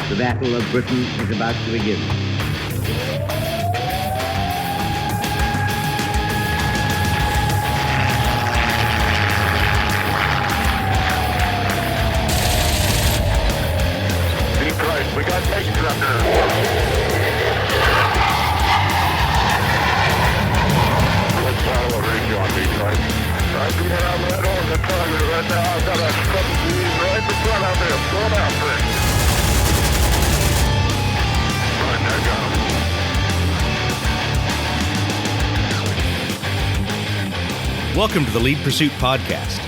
The Battle of Britain is about to begin. We got tanks up there. Let's follow a range on Detroit. I do have that on the target right now. I've got a couple right in front of me. I'm going after it. Right, I got him. Welcome to the Lead Pursuit Podcast.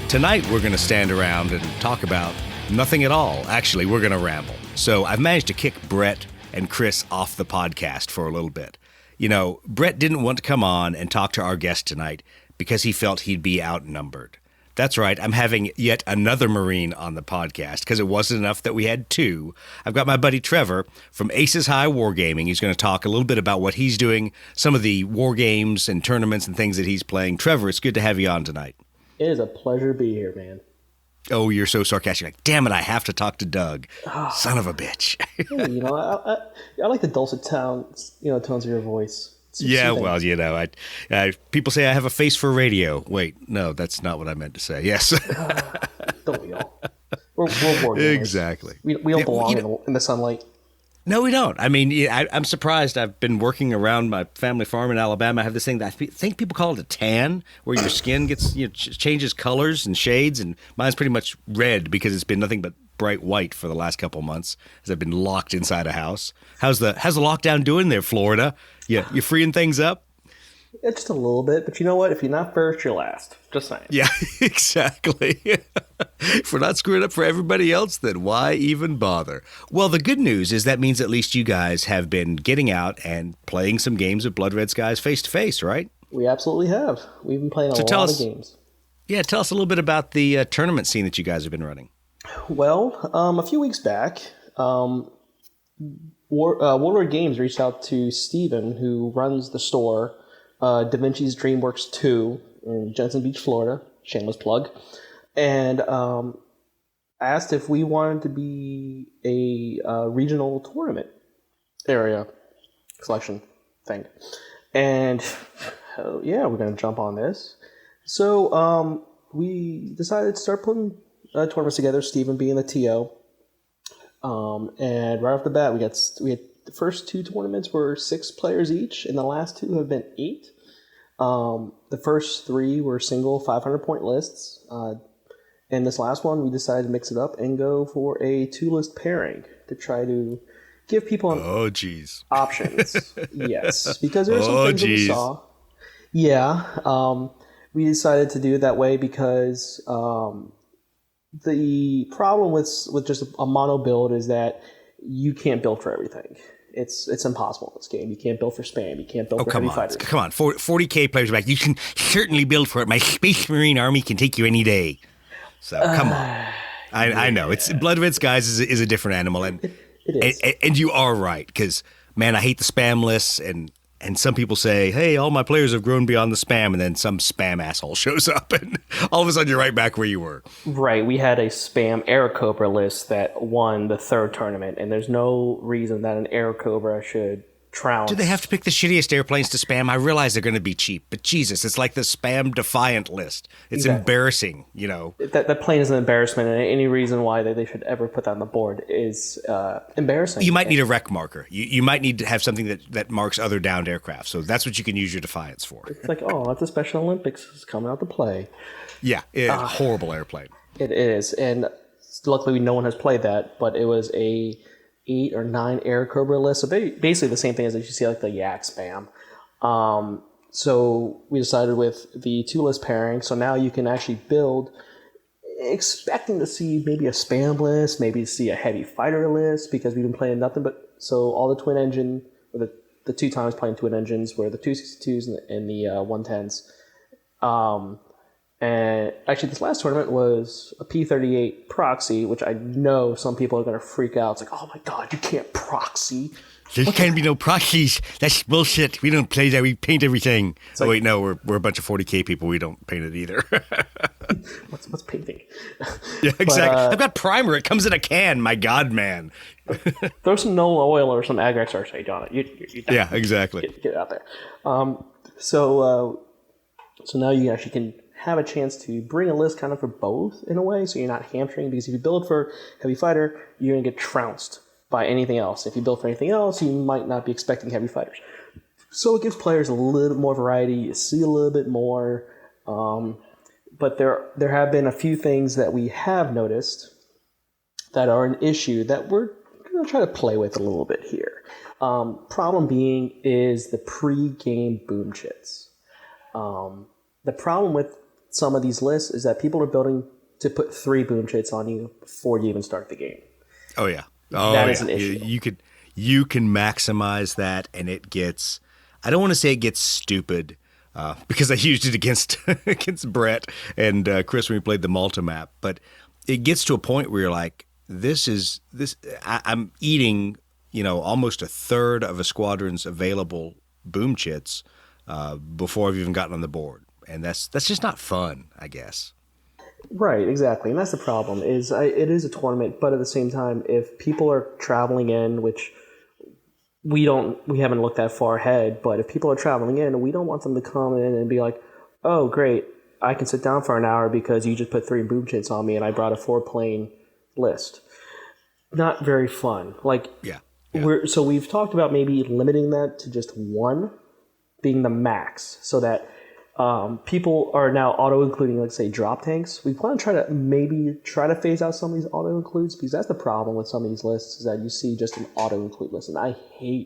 Tonight we're going to stand around and talk about nothing at all. Actually, we're going to ramble. So I've managed to kick Brett and Chris off the podcast for a little bit. You know, Brett didn't want to come on and talk to our guest tonight because he felt he'd be outnumbered. That's right, I'm having yet another Marine on the podcast because it wasn't enough that we had two. I've got my buddy Trevor from Aces High Wargaming. He's going to talk a little bit about what he's doing, some of the war games and tournaments and things that he's playing. Trevor, it's good to have you on tonight. It is a pleasure to be here, man. Oh, you're so sarcastic. Like, damn it, I have to talk to Doug. Son of a bitch. Hey, you know, I like the dulcet tones of your voice. Yeah, well, you know, people say I have a face for radio. Wait, no, that's not what I meant to say. Yes. Don't we all? We're war gamers. Exactly. We don't belong in the sunlight. No, we don't. I mean, I'm surprised. I've been working around my family farm in Alabama. I have this thing that I think people call it a tan, where your skin gets changes colors and shades, and mine's pretty much red because it's been nothing but bright white for the last couple months as I've been locked inside a house. How's the lockdown doing there, Florida? You freeing things up? Yeah, just a little bit, but you know what? If you're not first, you're last. Just saying. Yeah, exactly. If we're not screwing up for everybody else, then why even bother? Well, the good news is that means at least you guys have been getting out and playing some games of Blood Red Skies face-to-face, right? We absolutely have. We've been playing a lot of games. Yeah, tell us a little bit about the tournament scene that you guys have been running. Well, a few weeks back, Warlord Games reached out to Steven, who runs the store, Da Vinci's DreamWorks 2 in Jensen Beach, Florida, shameless plug, and asked if we wanted to be a regional tournament area selection thing. And hell yeah, we're going to jump on this. So we decided to start putting tournaments together, Steven being the TO. And right off the bat, we had the first two tournaments were 6 players each, and the last two have been 8. The first 3 were single 500-point lists. And this last one, we decided to mix it up and go for a 2-list pairing to try to give people options. Yes, because there are some things that we saw. Yeah, we decided to do it that way because the problem with just a mono build is that you can't build for everything. It's impossible in this game. You can't build for spam. You can't build for heavy fighters. Come on, 40K players back. You can certainly build for it. My Space Marine army can take you any day. So come on. I know it's Blood Red Skies is a different animal, and it is. And you are right because man, I hate the spam lists and some people say, hey, all my players have grown beyond the spam, and then some spam asshole shows up, and all of a sudden you're right back where you were. Right. We had a spam Aircobra list that won the 3rd tournament, and there's no reason that an Aircobra should trounce. Do they have to pick the shittiest airplanes to spam? I realize they're going to be cheap, but Jesus, it's like the spam defiant list. It's embarrassing, you know. That plane is an embarrassment, and any reason why they should ever put that on the board is embarrassing. You might need a wreck marker. You might need to have something that marks other downed aircraft. So that's what you can use your defiance for. It's like, oh, that's a Special Olympics is coming out to play. Yeah, horrible airplane. It is, and luckily no one has played that, but it was a 8 or 9 Aircobra list. So basically the same thing as you see like the Yak spam. So we decided with the 2-list pairing. So now you can actually build expecting to see maybe a spam list, maybe see a heavy fighter list because we've been playing nothing but all the twin engine, or the 2 times playing twin engines were the 262s and the 110s. And actually, this last tournament was a P38 proxy, which I know some people are going to freak out. It's like, oh my God, you can't proxy. There can't be no proxies. That's bullshit. We don't play that. We paint everything. Oh, wait, no, we're a bunch of 40K people. We don't paint it either. What's painting? Yeah, exactly. I've got primer. It comes in a can. My God, man. Throw some Nola oil or some Agrex RSA on it. You're done. Yeah, exactly. Get it out there. So now you actually can have a chance to bring a list kind of for both in a way, so you're not hamstring, because if you build for heavy fighter, you're going to get trounced by anything else. If you build for anything else, you might not be expecting heavy fighters. So it gives players a little bit more variety. You see a little bit more. But there have been a few things that we have noticed that are an issue that we're going to try to play with a little bit here. Problem being is the pre-game boom chits. The problem with some of these lists is that people are building to put 3 boom chits on you before you even start the game. Oh, yeah. Oh, that is an issue. You can maximize that, and it gets. I don't want to say it gets stupid, because I used it against Brett and Chris when we played the Malta map. But it gets to a point where you're like, I'm eating, almost a third of a squadron's available boom chits before I've even gotten on the board, and that's just not fun, I guess. Right, exactly, and that's the problem. It is a tournament, but at the same time, if people are traveling in, which we haven't looked that far ahead, but if people are traveling in, we don't want them to come in and be like, "Oh, great, I can sit down for an hour because you just put 3 boom chits on me and I brought a 4-plane list." Not very fun. Yeah. So we've talked about maybe limiting that to just 1 being the max, so that people are now auto-including, let's say, drop tanks. We want to try to phase out some of these auto-includes, because that's the problem with some of these lists, is that you see just an auto-include list. And I loathe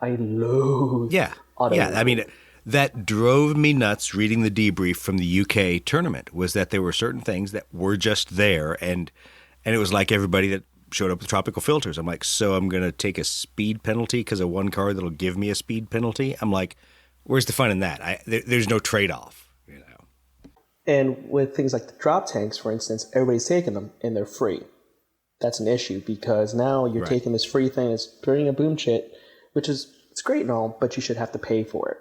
auto-include. Yeah, I mean, that drove me nuts reading the debrief from the UK tournament, was that there were certain things that were just there, and it was like everybody that showed up with tropical filters. I'm like, so I'm going to take a speed penalty because of 1 card that'll give me a speed penalty? I'm like, where's the fun in that? There's no trade-off, And with things like the drop tanks, for instance, everybody's taking them and they're free. That's an issue, because now you're taking this free thing, it's putting a boom chit, which is, it's great and all, but you should have to pay for it.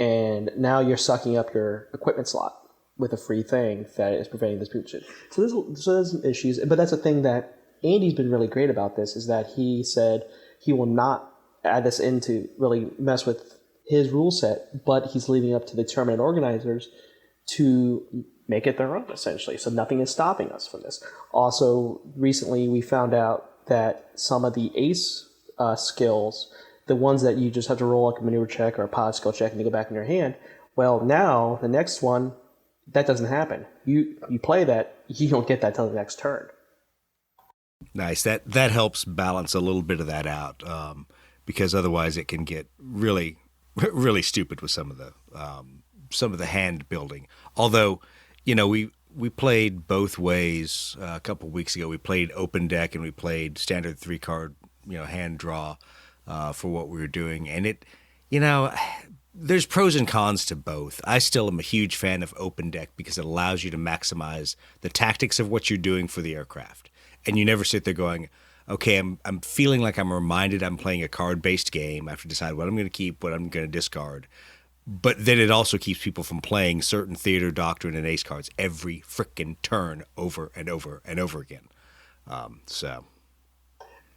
And now you're sucking up your equipment slot with a free thing that is preventing this boom chit. So there's some issues, but that's the thing that Andy's been really great about this, is that he said he will not add this in to really mess with his rule set, but he's leaving up to the tournament organizers to make it their own, essentially. So nothing is stopping us from this. Also, recently we found out that some of the ace skills, the ones that you just have to roll like a maneuver check or a pod skill check and they go back in your hand, well, now the next one, that doesn't happen. You play that, you don't get that till the next turn. Nice. That helps balance a little bit of that out, because otherwise it can get really, really stupid with some of the hand building. Although, we played both ways a couple of weeks ago. We played open deck and we played standard 3-card, hand draw for what we were doing. And it, there's pros and cons to both. I still am a huge fan of open deck because it allows you to maximize the tactics of what you're doing for the aircraft. And you never sit there going, okay, I'm feeling like I'm reminded I'm playing a card-based game. I have to decide what I'm going to keep, what I'm going to discard. But then it also keeps people from playing certain theater, doctrine, and ace cards every frickin' turn over and over and over again.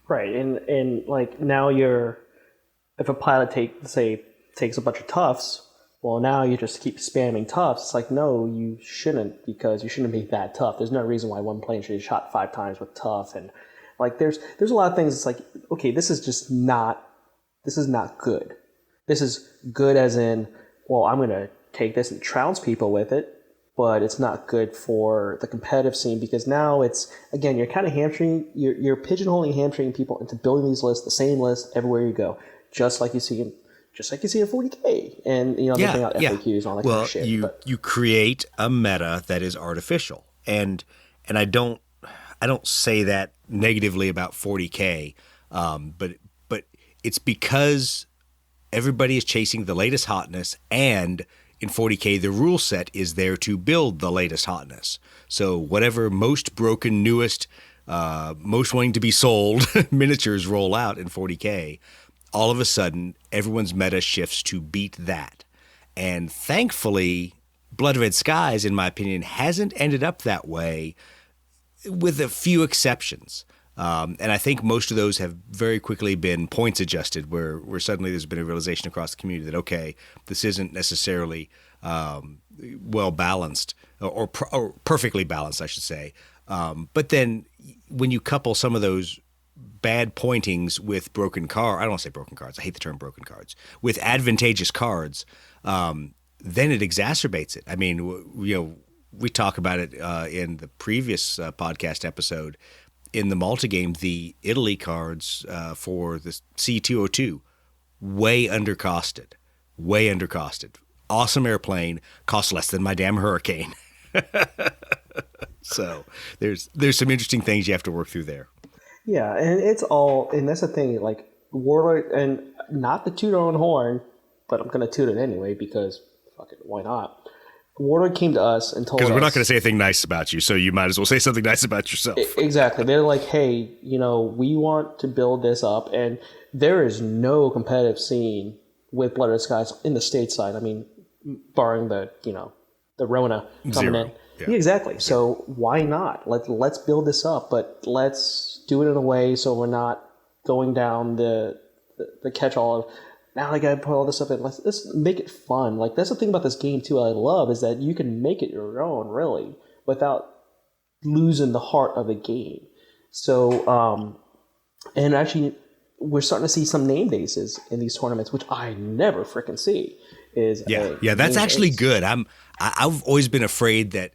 Right, and like now if a pilot takes a bunch of toughs, well, now you just keep spamming toughs. It's like, no, you shouldn't, because you shouldn't be that tough. There's no reason why one plane should be shot 5 times with tough, and like there's a lot of things. It's like, okay, this is not good. This is good as in, well, I'm going to take this and trounce people with it, but it's not good for the competitive scene, because now it's, again, you're kind of you're pigeonholing, hamstringing people into building these lists, the same list everywhere you go, just like you see in 40K, and they bring out FAQs and all that kind of shit. You create a meta that is artificial, and I don't say that negatively about 40K, but it's because everybody is chasing the latest hotness, and in 40K, the rule set is there to build the latest hotness. So whatever most broken, newest, most wanting to be sold miniatures roll out in 40K, all of a sudden, everyone's meta shifts to beat that. And thankfully, Blood Red Skies, in my opinion, hasn't ended up that way, with a few exceptions. And I think most of those have very quickly been points adjusted, where suddenly there's been a realization across the community that, okay, this isn't necessarily well balanced or perfectly balanced, I should say. But then when you couple some of those bad pointings with broken cards, I don't want to say broken cards, I hate the term broken cards, with advantageous cards, then it exacerbates it. I mean, you know, we talk about it in the previous podcast episode. In the multi-game, the Italy cards for the C202, way undercosted. Awesome airplane, costs less than my damn Hurricane. So there's some interesting things you have to work through there. Yeah, and that's the thing, like, Warlord, and not to toot our own horn, but I'm going to toot it anyway because, fuck it, why not? Warlord came to us and told us... Because we're not going to say anything nice about you, so you might as well say something nice about yourself. Exactly. They're like, hey, you know, we want to build this up, and there is no competitive scene with Blood Red Skies in the stateside. I mean, barring the Rona coming Zero. in. Yeah. Exactly. So why not? Let's build this up, but let's do it in a way so we're not going down the catch-all of, now I gotta put all this up in. Let's make it fun. Like, that's the thing about this game too. I love is that you can make it your own, really, without losing the heart of the game. So, and actually, we're starting to see some named aces in these tournaments, which I never freaking see. Yeah, that's actually good. I've always been afraid that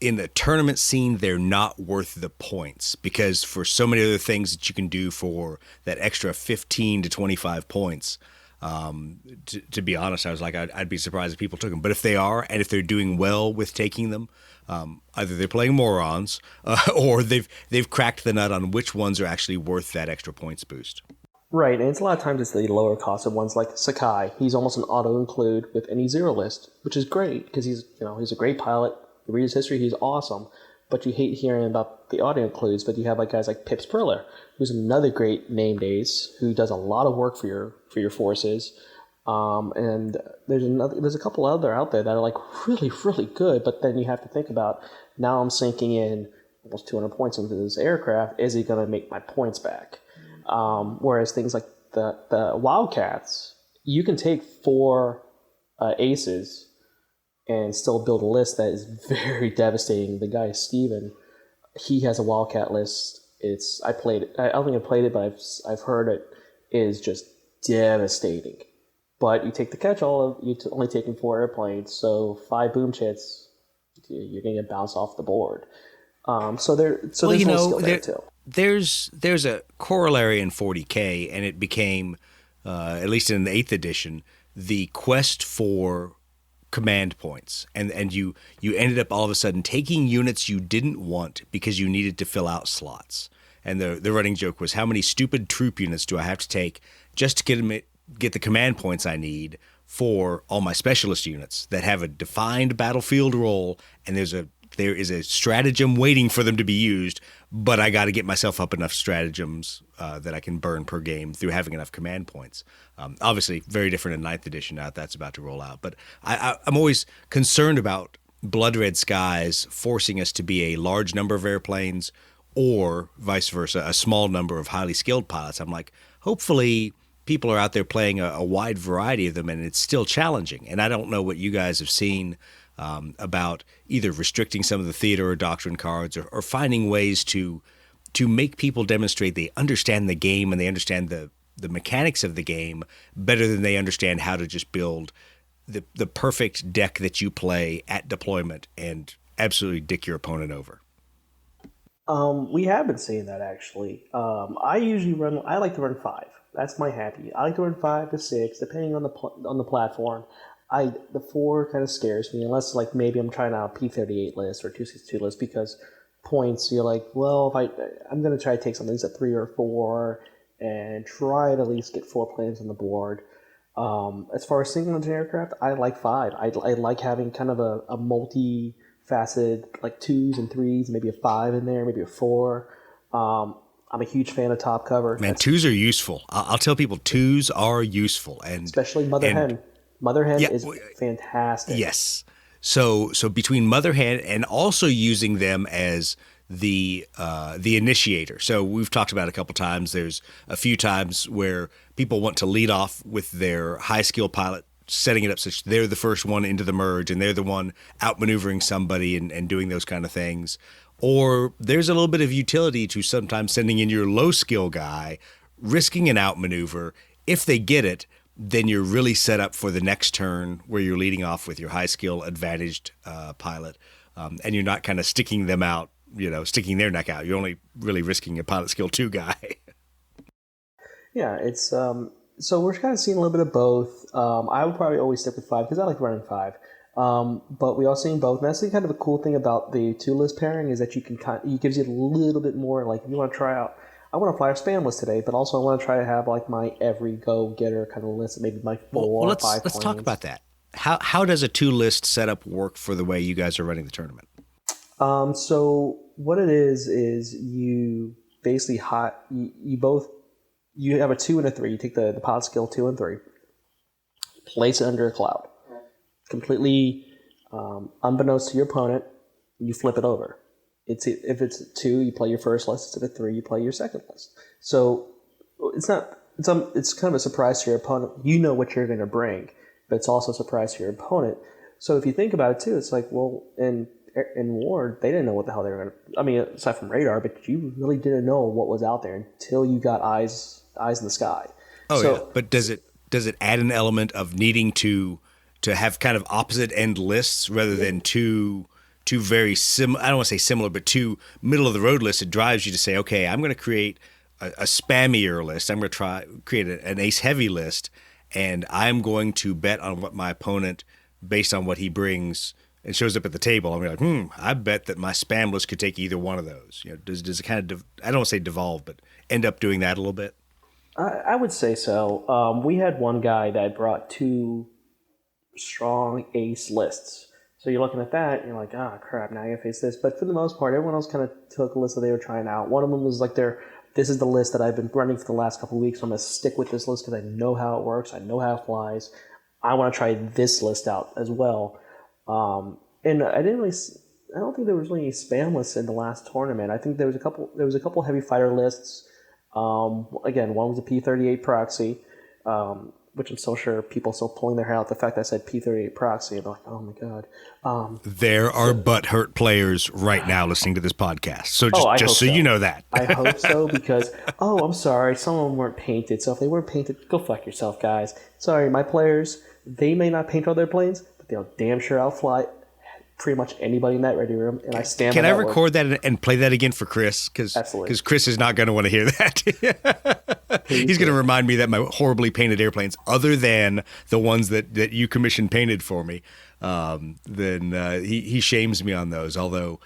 in the tournament scene, they're not worth the points, because for so many other things that you can do for that extra 15 to 25 points. To be honest, I was like, I'd be surprised if people took them. But if they are, and if they're doing well with taking them, either they're playing morons, or they've cracked the nut on which ones are actually worth that extra points boost. Right, and it's a lot of times it's the lower cost of ones like Sakai. He's almost an auto-include with any zero list, which is great because he's a great pilot. You read his history, he's awesome. But you hate hearing about the auto-includes, but you have like guys like Pips Perler, who's another great named ace who does a lot of work for your forces. And there's a couple other out there that are like really, really good, but then you have to think about, now I'm sinking in almost 200 points into this aircraft. Is he going to make my points back? Whereas things like the Wildcats, you can take 4 aces and still build a list that is very devastating. The guy Steven, he has a Wildcat list. I don't think I played it, but I've heard it is just devastating. But you take the catch-all, you're only taking 4 airplanes, so 5 boom chits, you're going to get bounced off the board. So there's a skill there too. There's a corollary in 40K, and it became, at least in the 8th edition, the quest for command points. And you ended up all of a sudden taking units you didn't want because you needed to fill out slots. And the running joke was, how many stupid troop units do I have to take just to get the command points I need for all my specialist units that have a defined battlefield role, and there is a stratagem waiting for them to be used, but I got to get myself up enough stratagems that I can burn per game through having enough command points. Obviously, very different in 9th edition now that's about to roll out. But I'm always concerned about Blood Red Skies forcing us to be a large number of airplanes, or vice versa, a small number of highly skilled pilots. I'm like, hopefully people are out there playing a wide variety of them, and it's still challenging. And I don't know what you guys have seen about either restricting some of the theater or doctrine cards, or finding ways to make people demonstrate they understand the game and they understand the mechanics of the game better than they understand how to just build the perfect deck that you play at deployment and absolutely dick your opponent over. We have been seeing that, actually. I like to run 5. That's my happy. I like to run 5 to 6, depending on the platform. The 4 kind of scares me, unless like maybe I'm trying out a P38 list or 262 list, because points, you're like, well, if I'm going to try to take some things at 3 or 4 and try to at least get 4 planes on the board. As far as single engine aircraft, I like 5. I like having kind of a multi-faceted, like 2s and 3s, maybe a 5 in there, maybe a 4. I'm a huge fan of top cover. Man, twos are useful. I'll tell people twos are useful, and especially Mother Hen. Mother Hen is fantastic. Yes. So between Mother Hen and also using them as the initiator. So we've talked about it a couple times. There's a few times where people want to lead off with their high skill pilot, setting it up such they're the first one into the merge and they're the one outmaneuvering somebody and doing those kind of things. Or there's a little bit of utility to sometimes sending in your low skill guy, risking an outmaneuver. If they get it, then you're really set up for the next turn where you're leading off with your high skill advantaged pilot, and you're not kind of sticking them out, sticking their neck out. You're only really risking a pilot skill 2 guy. Yeah, it's so we're kind of seeing a little bit of both. I would probably always stick with 5 because I like running 5. But we are seeing both. And that's the kind of a cool thing about the 2-list pairing is that you can it gives you a little bit more, like if you want to try out, I want to fly a spam list today, but also I want to try to have like my every go-getter kind of list, maybe my 4 or 5 let's talk about that. How does a 2-list setup work for the way you guys are running the tournament? So what it is you basically you have a 2 and a 3. You take the pilot skill 2 and 3, place it under a cloud. Completely unbeknownst to your opponent, you flip it over. If it's a 2, you play your first list. If it's a 3, you play your second list. So it's kind of a surprise to your opponent. You know what you're going to bring, but it's also a surprise to your opponent. So if you think about it too, it's like, well, in war, they didn't know what the hell they were going to. I mean, aside from radar, but you really didn't know what was out there until you got eyes in the sky. Oh, yeah. But does it add an element of needing to have kind of opposite end lists rather than two very similar, I don't want to say similar, but 2 middle of the road lists? It drives you to say, okay, I'm going to create a spammier list. I'm going to create an ace heavy list, and I'm going to bet on what my opponent, based on what he brings and shows up at the table. I'm like, I bet that my spam list could take either one of those. Does it kind of, I don't want to say devolve, but end up doing that a little bit? I would say so. We had one guy that brought 2 strong ace lists. So you're looking at that, and you're like, crap, now I gotta face this. But for the most part, everyone else kind of took a list that they were trying out. One of them was like, this is the list that I've been running for the last couple of weeks, so I'm going to stick with this list because I know how it works, I know how it flies. I want to try this list out as well. And I don't think there was really any spam lists in the last tournament. I think there was a couple heavy fighter lists. Again, one was a P-38 proxy, which I'm so sure people are still pulling their hair out. The fact that I said P-38 proxy, and they're like, oh my God. There are butthurt players right now listening to this podcast. So just so you know that. I hope so, because, I'm sorry, some of them weren't painted. So if they weren't painted, go fuck yourself, guys. Sorry, my players, they may not paint all their planes, but they'll damn sure outfly pretty much anybody in that ready room, and I stand. Can I record that and play that again for Chris? Because Chris is not going to want to hear that. He's going to remind me that my horribly painted airplanes, other than the ones that you commissioned painted for me, then he shames me on those. Although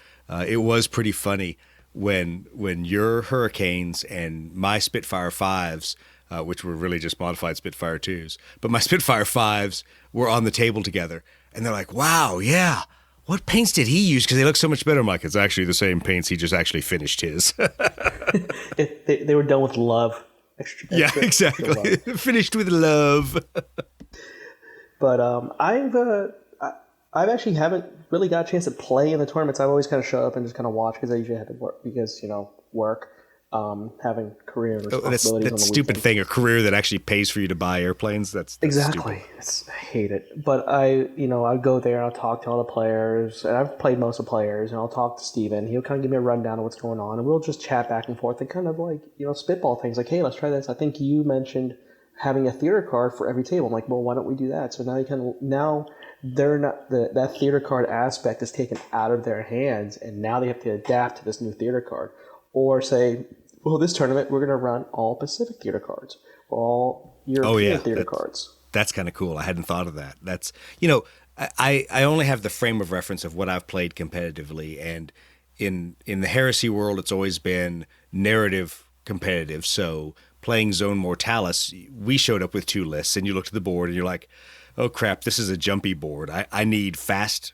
it was pretty funny when your Hurricanes and my Spitfire 5s, which were really just modified Spitfire 2s, but my Spitfire 5s were on the table together, and they're like, "Wow, yeah. What paints did he use? Because they look so much better." I'm like, it's actually the same paints. He just actually finished his. They were done with love. Yeah, exactly. Love. Finished with love. But I've actually haven't really got a chance to play in the tournaments. I've always kind of show up and just kind of watch because I usually had to work because, work. Having career and responsibilities. That stupid thing, a career that actually pays for you to buy airplanes. That's exactly. I hate it. But I'd go there and I'll talk to all the players, and I've played most of the players, and I'll talk to Steven. He'll kind of give me a rundown of what's going on, and we'll just chat back and forth and kind of like, spitball things like, hey, let's try this. I think you mentioned having a theater card for every table. I'm like, well, why don't we do that? So now they're not that theater card aspect is taken out of their hands, and now they have to adapt to this new theater card. Or say, well, this tournament, we're going to run all Pacific theater cards, all European theater cards. That's kind of cool. I hadn't thought of that. That's, I only have the frame of reference of what I've played competitively. And in the Heresy world, it's always been narrative competitive. So playing Zone Mortalis, we showed up with 2 lists, and you looked at the board and you're like, oh crap, this is a jumpy board. I need fast,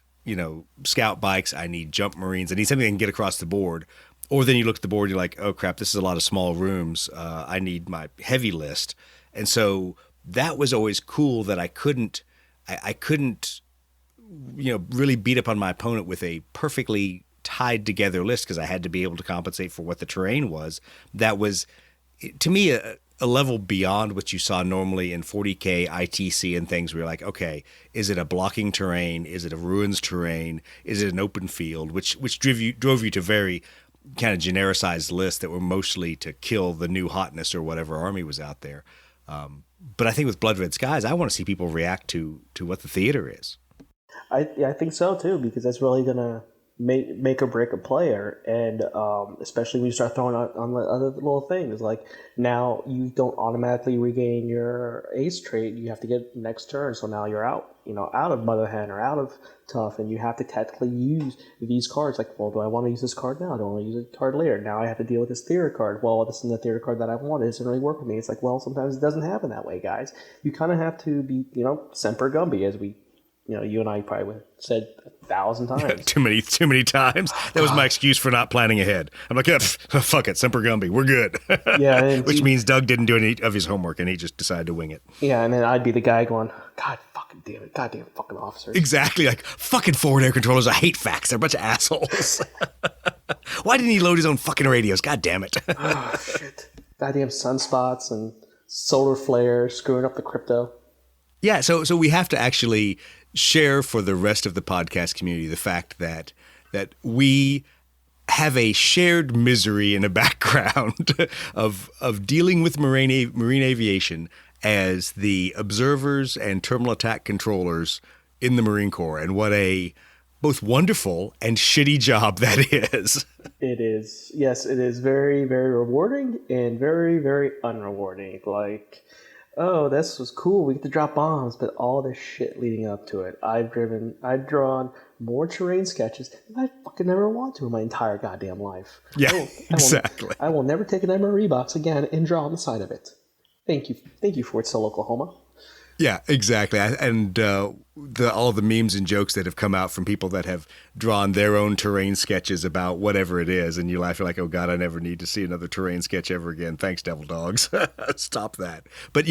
scout bikes. I need jump Marines. I need something that can get across the board. Or then you look at the board and you're like, oh crap, this is a lot of small rooms. I need my heavy list. And so that was always cool that I couldn't, really beat up on my opponent with a perfectly tied together list, because I had to be able to compensate for what the terrain was. That was, to me, a level beyond what you saw normally in 40K, ITC, and things where you're like, okay, is it a blocking terrain? Is it a ruins terrain? Is it an open field? Which drove you to very kind of genericized lists that were mostly to kill the new hotness or whatever army was out there. But I think with Blood Red Skies, I want to see people react to what the theater is. I think so too, because that's really gonna make or break a player, and especially when you start throwing on the other little things, like now you don't automatically regain your ace trait. You have to get next turn, so now you're out of Mother Hen or out of Tough, and you have to tactically use these cards. Like, well, do I want to use this card now? Do I want to use a card later? Now I have to deal with this theater card. Well, this isn't the theater card that I want. It doesn't really work with me. It's like, well, sometimes it doesn't happen that way, guys. You kind of have to be, Semper Gumby, as we, you and I probably would have said 1,000 times. too many times. That was my excuse for not planning ahead. I'm like, fuck it, Semper Gumby, we're good. Yeah, which means Doug didn't do any of his homework and he just decided to wing it. Yeah, and then I'd be the guy going, God fucking damn it, goddamn fucking officers. Exactly, like fucking forward air controllers. I hate facts. They're a bunch of assholes. Why didn't he load his own fucking radios? God damn it. Oh shit! Goddamn sunspots and solar flares screwing up the crypto. Yeah, so we have to actually share for the rest of the podcast community the fact that we have a shared misery in a background of dealing with marine aviation as the observers and terminal attack controllers in the Marine Corps, and what a both wonderful and shitty job that is. It is. Yes, it is very, very rewarding and very, very unrewarding. Like, oh, this was cool. We get to drop bombs, but all this shit leading up to it. I've drawn more terrain sketches than I fucking never want to in my entire goddamn life. Yeah, exactly. I will never take an MRE box again and draw on the side of it. Thank you, Fort Sill, Oklahoma. Yeah, exactly. And all the memes and jokes that have come out from people that have drawn their own terrain sketches about whatever it is, and you laugh, you're like, oh God, I never need to see another terrain sketch ever again. Thanks, Devil Dogs. Stop that. But,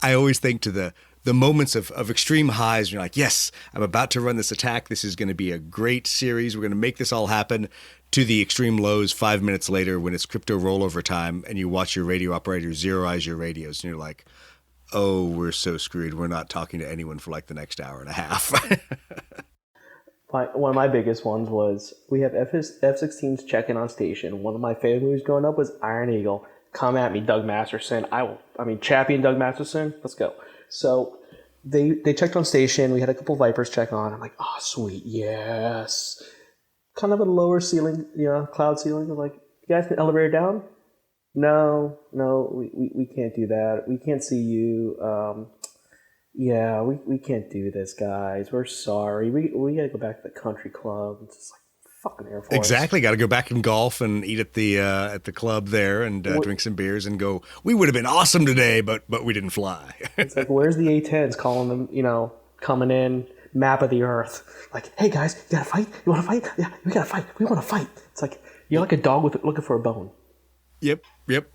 I always think to the moments of extreme highs, you're like, yes, I'm about to run this attack. This is going to be a great series. We're going to make this all happen. To the extreme lows 5 minutes later when it's crypto rollover time and you watch your radio operator zero-eyes your radios and you're like, oh, we're so screwed. We're not talking to anyone for like the next hour and a half. One of my biggest ones was we have F-16s checking on station. One of my favorite movies growing up was Iron Eagle. Come at me, Doug Masterson. Chappie and Doug Masterson. Let's go. So they checked on station. We had a couple Vipers check on. I'm like, oh, sweet, yes. Kind of a lower ceiling, cloud ceiling. I'm like, you guys can elevator down? No, we can't do that. We can't see you. We can't do this, guys. We're sorry. We gotta go back to the country club. It's just like fucking Air Force. Exactly. Got to go back and golf and eat at the club there and drink some beers and go. We would have been awesome today, but we didn't fly. It's like, where's the A-10s calling them? Coming in, map of the Earth. Like, hey guys, you gotta fight. You want to fight? Yeah, we gotta fight. We want to fight. It's like you're like a dog looking for a bone. Yep.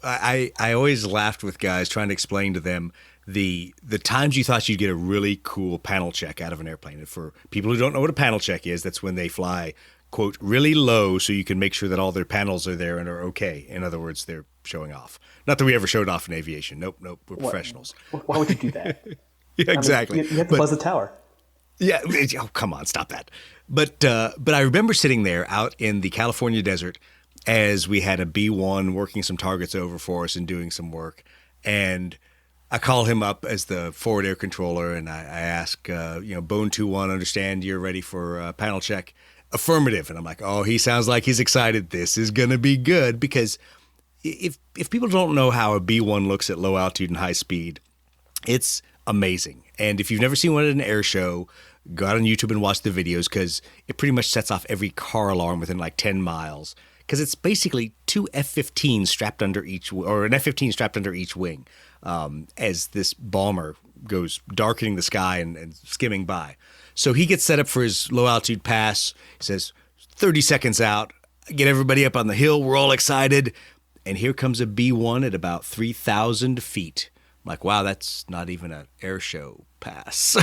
I always laughed with guys trying to explain to them the times you thought you'd get a really cool panel check out of an airplane. And for people who don't know what a panel check is, that's when they fly, quote, really low so you can make sure that all their panels are there and are okay. In other words, they're showing off. Not that we ever showed off in aviation. Nope. We're professionals. Why would you do that? Yeah, exactly. You have to buzz the tower. Yeah. Oh, come on. Stop that. But I remember sitting there out in the California desert as we had a B-1 working some targets over for us and doing some work. And I call him up as the forward air controller, and I ask, Bone 2-1, understand you're ready for panel check? Affirmative. And I'm like, oh, he sounds like he's excited. This is going to be good. Because if people don't know how a B-1 looks at low altitude and high speed, it's amazing. And if you've never seen one at an air show, go out on YouTube and watch the videos, because it pretty much sets off every car alarm within like 10 miles. because it's basically two F-15s strapped under each, or an F-15 strapped under each wing, as this bomber goes darkening the sky and skimming by. So he gets set up for his low altitude pass. He says, 30 seconds out, get everybody up on the hill. We're all excited. And here comes a B-1 at about 3,000 feet. I'm like, wow, that's not even an air show pass.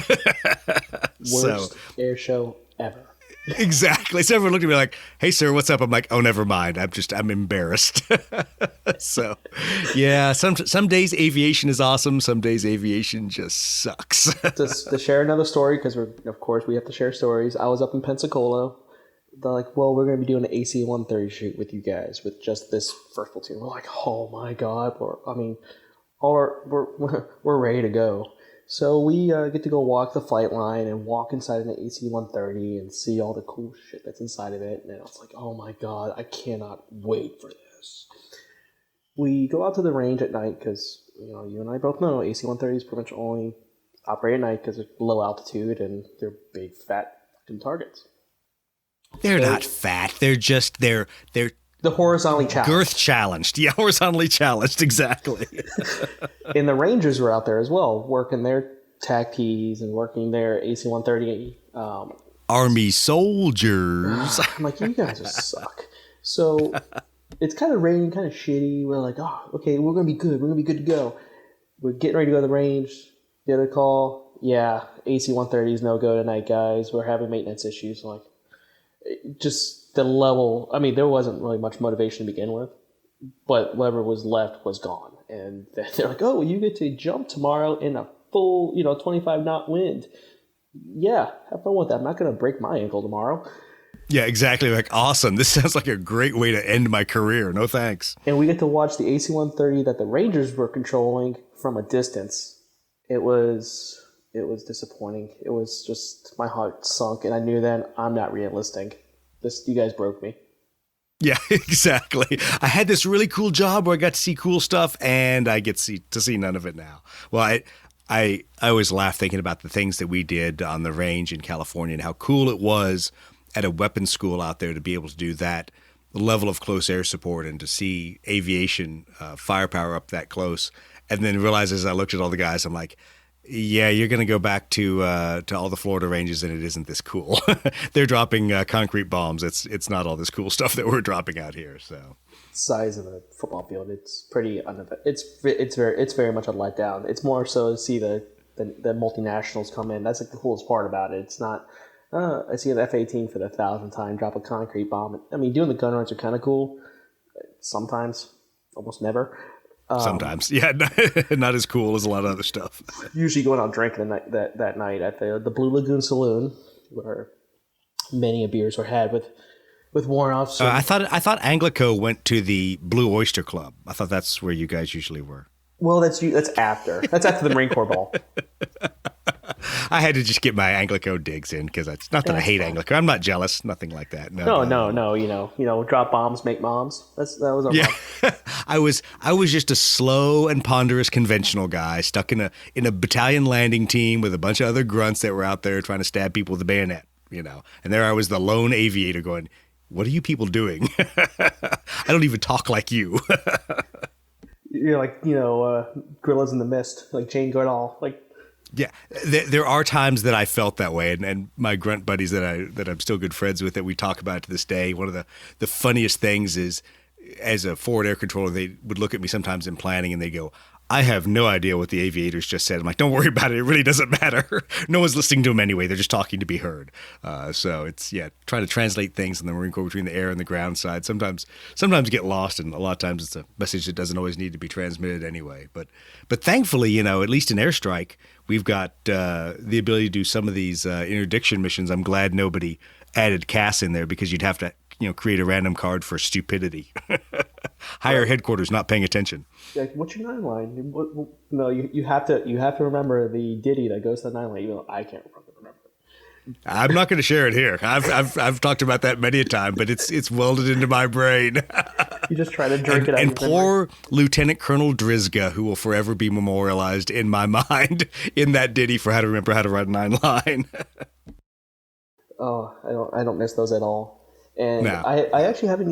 Worst air show ever. Exactly. So everyone looked at me like, hey, sir, what's up? I'm like, oh, never mind. I'm embarrassed. So, yeah, some days aviation is awesome. Some days aviation just sucks. To share another story, because of course we have to share stories. I was up in Pensacola. They're like, well, we're going to be doing an AC-130 shoot with you guys with just this first platoon. We're like, oh my God. We're ready to go. So we get to go walk the flight line and walk inside an AC-130 and see all the cool shit that's inside of it. And I was like, oh my God, I cannot wait for this. We go out to the range at night because, you and I both know AC-130s pretty much only operate at night because they're low altitude and they're big, fat fucking targets. They're not fat. They're just, they're the horizontally challenged. Girth challenged. Yeah, horizontally challenged, exactly. And the Rangers were out there as well, working their TAC-Ps and working their AC-130. Army soldiers. I'm like, you guys just suck. So it's kind of raining, kind of shitty. We're like, oh, okay, we're going to be good. We're going to be good to go. We're getting ready to go to the range. The other call, yeah, AC-130 is no go tonight, guys. We're having maintenance issues. I'm like, just the level, there wasn't really much motivation to begin with, but whatever was left was gone. And they're like, oh, well, you get to jump tomorrow in a full, 25 knot wind. Yeah, have fun with that. I'm not going to break my ankle tomorrow. Yeah, exactly. Like, awesome. This sounds like a great way to end my career. No thanks. And we get to watch the AC-130 that the Rangers were controlling from a distance. It was disappointing. It was just, my heart sunk, and I knew then I'm not re-enlisting. You guys broke me. Yeah, exactly. I had this really cool job where I got to see cool stuff, and I get to see none of it now. Well, I always laugh thinking about the things that we did on the range in California and how cool it was at a weapons school out there to be able to do that level of close air support and to see aviation firepower up that close. And then realize as I looked at all the guys, I'm like, yeah, you're going to go back to all the Florida ranges, and it isn't this cool. They're dropping concrete bombs. It's not all this cool stuff that we're dropping out here. So, size of a football field, it's pretty it's very much a letdown. It's more so to see the multinationals come in. That's like the coolest part about it. It's not. I see an F-18 for the 1,000th time drop a concrete bomb. Doing the gun runs are kind of cool. Sometimes, almost never. Sometimes, yeah, not as cool as a lot of other stuff. Usually going out drinking that night at the Blue Lagoon Saloon, where many a beers were had with Warnoffs. I thought Anglico went to the Blue Oyster Club. I thought that's where you guys usually were. Well, that's after. That's after the Marine Corps ball. I had to just get my Anglico digs in because it's not that I hate Anglico. I'm not jealous. Nothing like that. No. Drop bombs, make moms. That was our mom. I was just a slow and ponderous conventional guy stuck in a battalion landing team with a bunch of other grunts that were out there trying to stab people with a bayonet. And there I was, the lone aviator, going, "What are you people doing? I don't even talk like you." You're like, Gorillas in the Mist, like Jane Goodall, like. Yeah, there are times that I felt that way, and my grunt buddies that I'm still good friends with that we talk about to this day. One of the funniest things is, as a forward air controller, they would look at me sometimes in planning and they go, "I have no idea what the aviators just said." I'm like, "Don't worry about it. It really doesn't matter. No one's listening to them anyway. They're just talking to be heard." So it's trying to translate things in the Marine Corps between the air and the ground side. Sometimes get lost, and a lot of times it's a message that doesn't always need to be transmitted anyway. But thankfully, at least in airstrike, we've got the ability to do some of these interdiction missions. I'm glad nobody added CAS in there because you'd have to create a random card for stupidity. Higher headquarters not paying attention. Like, what's your 9 line? No, you have to remember the ditty that goes to the 9 line. Even though I can't remember. I'm not going to share it here. I've talked about that many a time, but it's welded into my brain. You just try to drink it out. And poor Lieutenant Colonel Drizga, who will forever be memorialized in my mind in that ditty for how to remember how to write a 9 line. Oh, I don't miss those at all. And No. I actually I have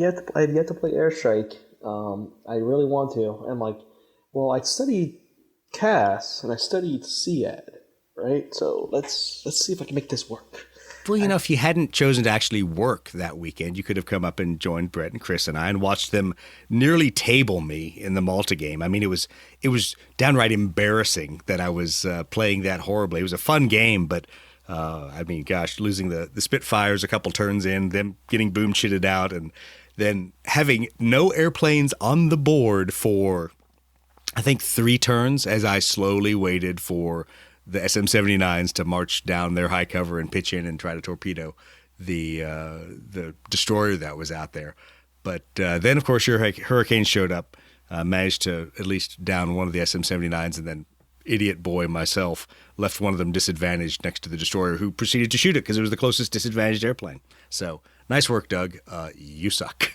yet to play Airstrike. I really want to. I'm like, well, I studied CAS and I studied CAD, right? So let's see if I can make this work. Well, if you hadn't chosen to actually work that weekend, you could have come up and joined Brett and Chris and I and watched them nearly table me in the Malta game. I mean, it was downright embarrassing that I was playing that horribly. It was a fun game, but I mean, gosh, losing the Spitfires a couple turns in, them getting boom shitted out, and then having no airplanes on the board for, I think, 3 turns as I slowly waited for the SM-79s to march down their high cover and pitch in and try to torpedo the destroyer that was out there. But then, of course, your hurricane showed up, managed to at least down one of the SM-79s, and then idiot boy myself left one of them disadvantaged next to the destroyer, who proceeded to shoot it because it was the closest disadvantaged airplane. So nice work, Doug. You suck.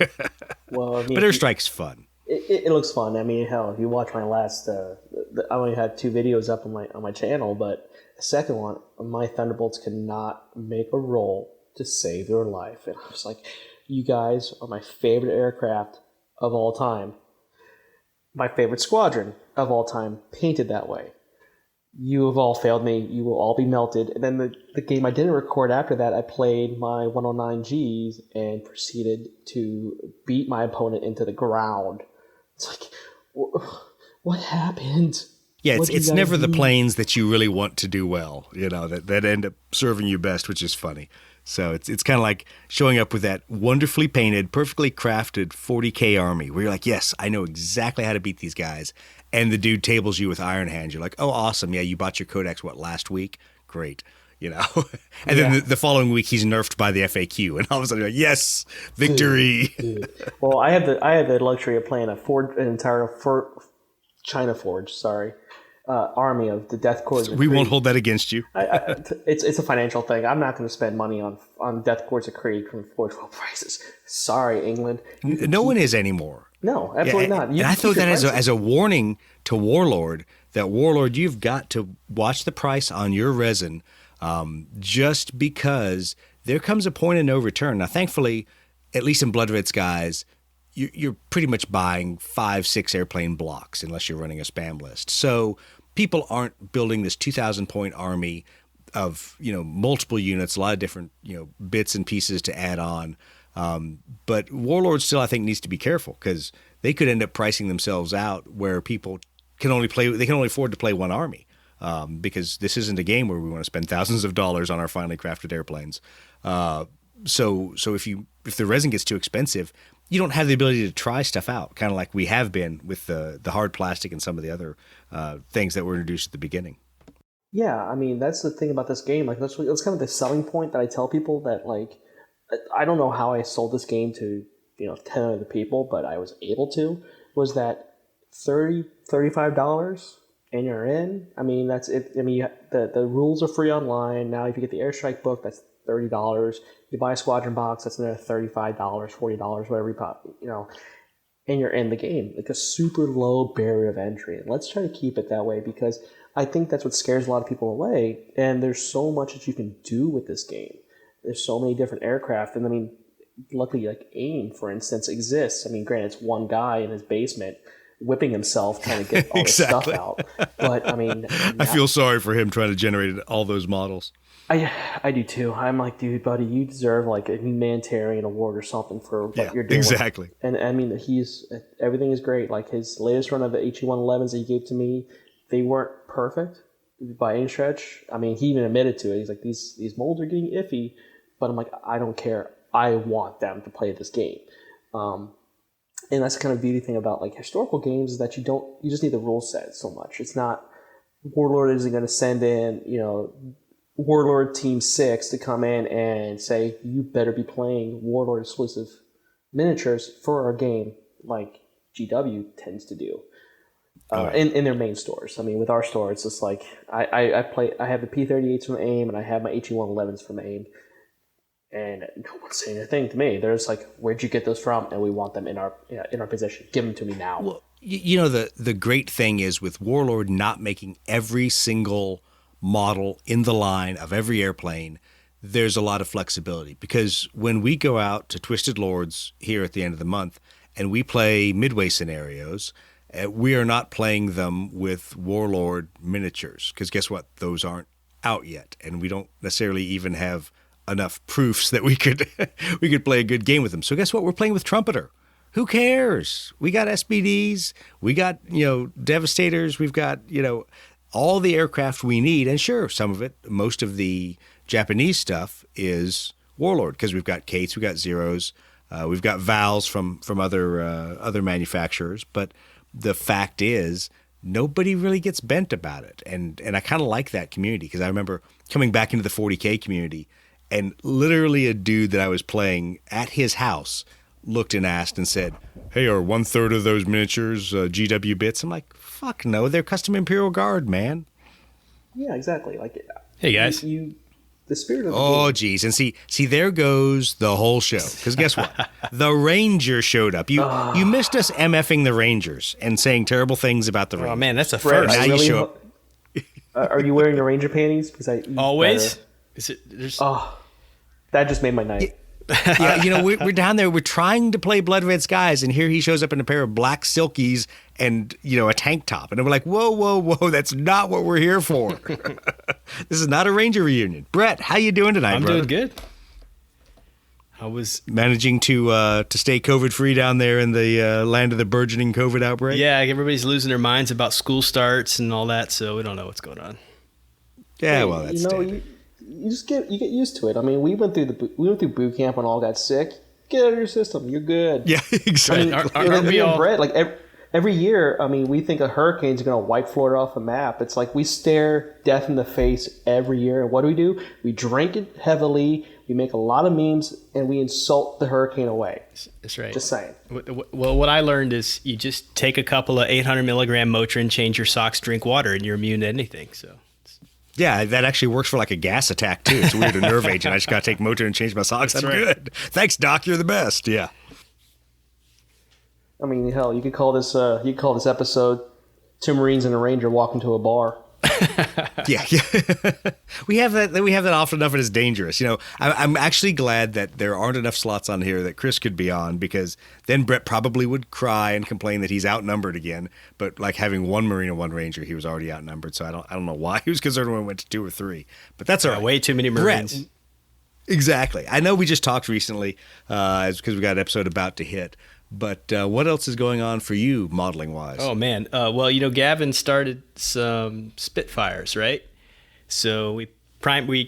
Well, I mean, but Airstrike's fun. It looks fun. I mean, hell, if you watch my last, I only had 2 videos up on my channel, but the second one, my Thunderbolts could not make a roll to save their life, and I was like, you guys are my favorite aircraft of all time, my favorite squadron of all time, painted that way. You have all failed me. You will all be melted. And then the game I didn't record after that, I played my 109Gs and proceeded to beat my opponent into the ground. It's like, what happened? Yeah, it's never the planes that you really want to do well, that end up serving you best, which is funny. So it's kind of like showing up with that wonderfully painted, perfectly crafted 40K army where you're like, yes, I know exactly how to beat these guys. And the dude tables you with iron hands. You're like, oh, awesome. Yeah, you bought your Codex, last week? Great. And then the following week he's nerfed by the FAQ. And all of a sudden you're like, yes, victory. Dude. Well, I have the luxury of playing an entire China Forge, army of the Death Corps. We won't hold that against you. It's a financial thing. I'm not going to spend money on Death Corps of Krieg from Forge World prices. Sorry, England. No one is anymore. No, absolutely not. And I throw that as a warning to Warlord, that Warlord, you've got to watch the price on your resin, just because there comes a point of no return. Now, thankfully, at least in Blood Red Skies, you're pretty much buying 5-6 airplane blocks unless you're running a spam list. So people aren't building this 2,000 point army of multiple units, a lot of different bits and pieces to add on. But Warlord still, I think, needs to be careful because they could end up pricing themselves out where people can only afford to play one army, because this isn't a game where we want to spend thousands of dollars on our finely crafted airplanes. So if the resin gets too expensive, you don't have the ability to try stuff out, kind of like we have been with the hard plastic and some of the other things that were introduced at the beginning. Yeah, I mean, that's the thing about this game. Like, that's kind of the selling point that I tell people that, like, I don't know how I sold this game to 10 other people, but I was able to. Was that $35 and you're in? I mean, that's it. I mean, the rules are free online now. If you get the Airstrike book, that's $30. You buy a Squadron box, that's another $35, $40, whatever and you're in the game. Like a super low barrier of entry. And let's try to keep it that way because I think that's what scares a lot of people away. And there's so much that you can do with this game. There's so many different aircraft, and I mean, luckily, like AIM, for instance, exists. I mean, granted, it's one guy in his basement whipping himself trying to get all this stuff out. But I mean, I feel sorry for him trying to generate all those models. I do too. I'm like, dude, buddy, you deserve like a humanitarian award or something for what you're doing. Exactly. And I mean, everything is great. Like his latest run of the HE-111s that he gave to me, they weren't perfect by any stretch. I mean, he even admitted to it. He's like, these molds are getting iffy. But I'm like, I don't care. I want them to play this game. And that's the kind of beauty thing about like historical games is that you just need the rule set so much. It's not, Warlord isn't going to send in, Warlord Team 6 to come in and say, you better be playing Warlord exclusive miniatures for our game like GW tends to do. In their main stores. I mean, with our store, it's just like, I have the P-38s from AIM and I have my HE-111s from AIM. And no one's saying a thing to me. They're just like, "Where'd you get those from?" And we want them in our possession. Give them to me now. Well, the great thing is with Warlord not making every single model in the line of every airplane there's a lot of flexibility, because when we go out to Twisted Lords here at the end of the month and we play midway scenarios, we are not playing them with Warlord miniatures, because guess what? Those aren't out yet, and we don't necessarily even have enough proofs that we could we could play a good game with them. So guess what? We're playing with Trumpeter. Who cares? We got SBDs, we got, Devastators, we've got, all the aircraft we need. And sure, some of it, most of the Japanese stuff is Warlord, because we've got Kates, we've got Zeros, we've got Vals from other manufacturers. But the fact is, nobody really gets bent about it. And I kind of like that community, because I remember coming back into the 40K community, and literally a dude that I was playing at his house looked and asked and said, "Hey, are 1/3 of those miniatures GW bits?" I'm like, fuck no, they're custom Imperial Guard, man. Yeah, exactly. Like, hey guys, the spirit of the oh game. geez, and see there goes the whole show, because guess what? The Ranger showed up. You missed us MFing the Rangers and saying terrible things about the Rangers. oh man, that's a Brett, first. Now you show up. Are you wearing your Ranger panties? Because Always. Is it? There's... Oh, that just made my night. Yeah, we're down there. We're trying to play Blood Red Skies, and here he shows up in a pair of black silkies and a tank top, and we're like, whoa, that's not what we're here for. This is not a Ranger reunion. Brett, how you doing tonight? I'm brother? doing good. I was managing to stay COVID free down there in the land of the burgeoning COVID outbreak. Yeah, everybody's losing their minds about school starts and all that, so we don't know what's going on. Yeah, well, that's standard. You just get used to it. I mean, we went through boot camp and all got sick. Get out of your system. You're good. Yeah, exactly. Aren't we all... Brett, like every year, I mean, we think a hurricane's going to wipe Florida off the map. It's like we stare death in the face every year. And what do? We drink it heavily. We make a lot of memes, and we insult the hurricane away. That's right. Just saying. Well, what I learned is you just take a couple of 800 milligram Motrin, change your socks, drink water, and you're immune to anything. So. Yeah, that actually works for like a gas attack too. It's weird, a nerve agent. I just got to take Motrin and change my socks. That's I'm right. good. Thanks, Doc. You're the best. Yeah. I mean, hell, you could call this episode "Two Marines and a Ranger Walk into a Bar." Yeah. we have that often enough, and it's dangerous. I'm actually glad that there aren't enough slots on here that Chris could be on, because then Brett probably would cry and complain that he's outnumbered again. But like having one Marine and one Ranger, he was already outnumbered. So I don't know why he was concerned when we went to 2 or 3. But that's all right. Way too many Marines. Brett, exactly. I know we just talked recently because we got an episode about to hit. But what else is going on for you, modeling-wise? Oh, man. Well, Gavin started some Spitfires, right? So we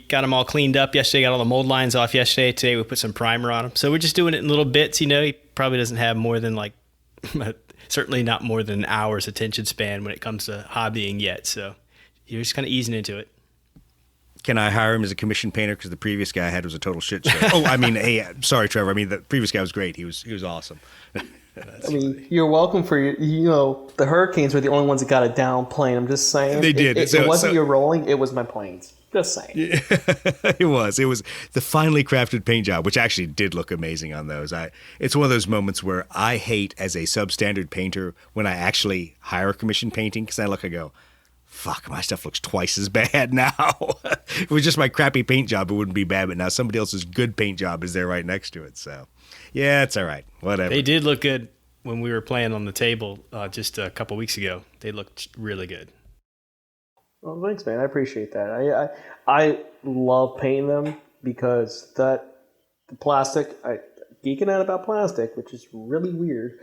got them all cleaned up yesterday, got all the mold lines off yesterday. Today we put some primer on them. So we're just doing it in little bits. He probably doesn't have more than certainly not more than an hour's attention span when it comes to hobbying yet. So you're just kind of easing into it. Can I hire him as a commission painter? Because the previous guy I had was a total shit show. Sorry, Trevor. The previous guy was great. He was awesome. You're welcome for the Hurricanes were the only ones that got it down plane. I'm just saying. They did. It wasn't your rolling. It was my planes. Just saying. Yeah, it was the finely crafted paint job, which actually did look amazing on those. It's one of those moments where I hate as a substandard painter when I actually hire a commission painting, because I go, fuck, my stuff looks twice as bad now. If it was just my crappy paint job, it wouldn't be bad, but now somebody else's good paint job is there right next to it. So, yeah, it's all right. Whatever. They did look good when we were playing on the table just a couple weeks ago. They looked really good. Well, thanks, man. I appreciate that. I love painting them because the plastic, geeking out about plastic, which is really weird.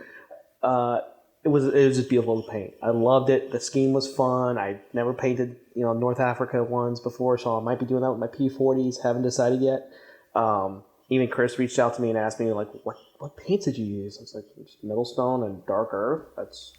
It was just beautiful to paint. I loved it. The scheme was fun. I never painted, North Africa ones before, so I might be doing that with my P40s. Haven't decided yet. Even Chris reached out to me and asked me, like, what paints did you use? I was like, Middlestone and Dark Earth.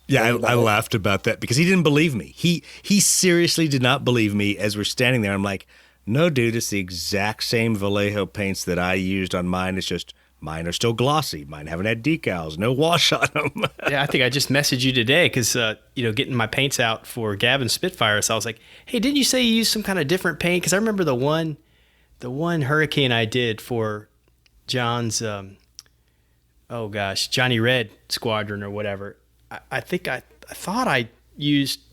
I laughed about that because he didn't believe me. He seriously did not believe me as we're standing there. I'm like, no, dude, it's the exact same Vallejo paints that I used on mine. It's just mine are still glossy. Mine haven't had decals, no wash on them. Yeah, I think I just messaged you today because, getting my paints out for Gavin's Spitfire. So I was like, hey, didn't you say you used some kind of different paint? Because I remember the one Hurricane I did for John's, Johnny Red Squadron or whatever. I thought I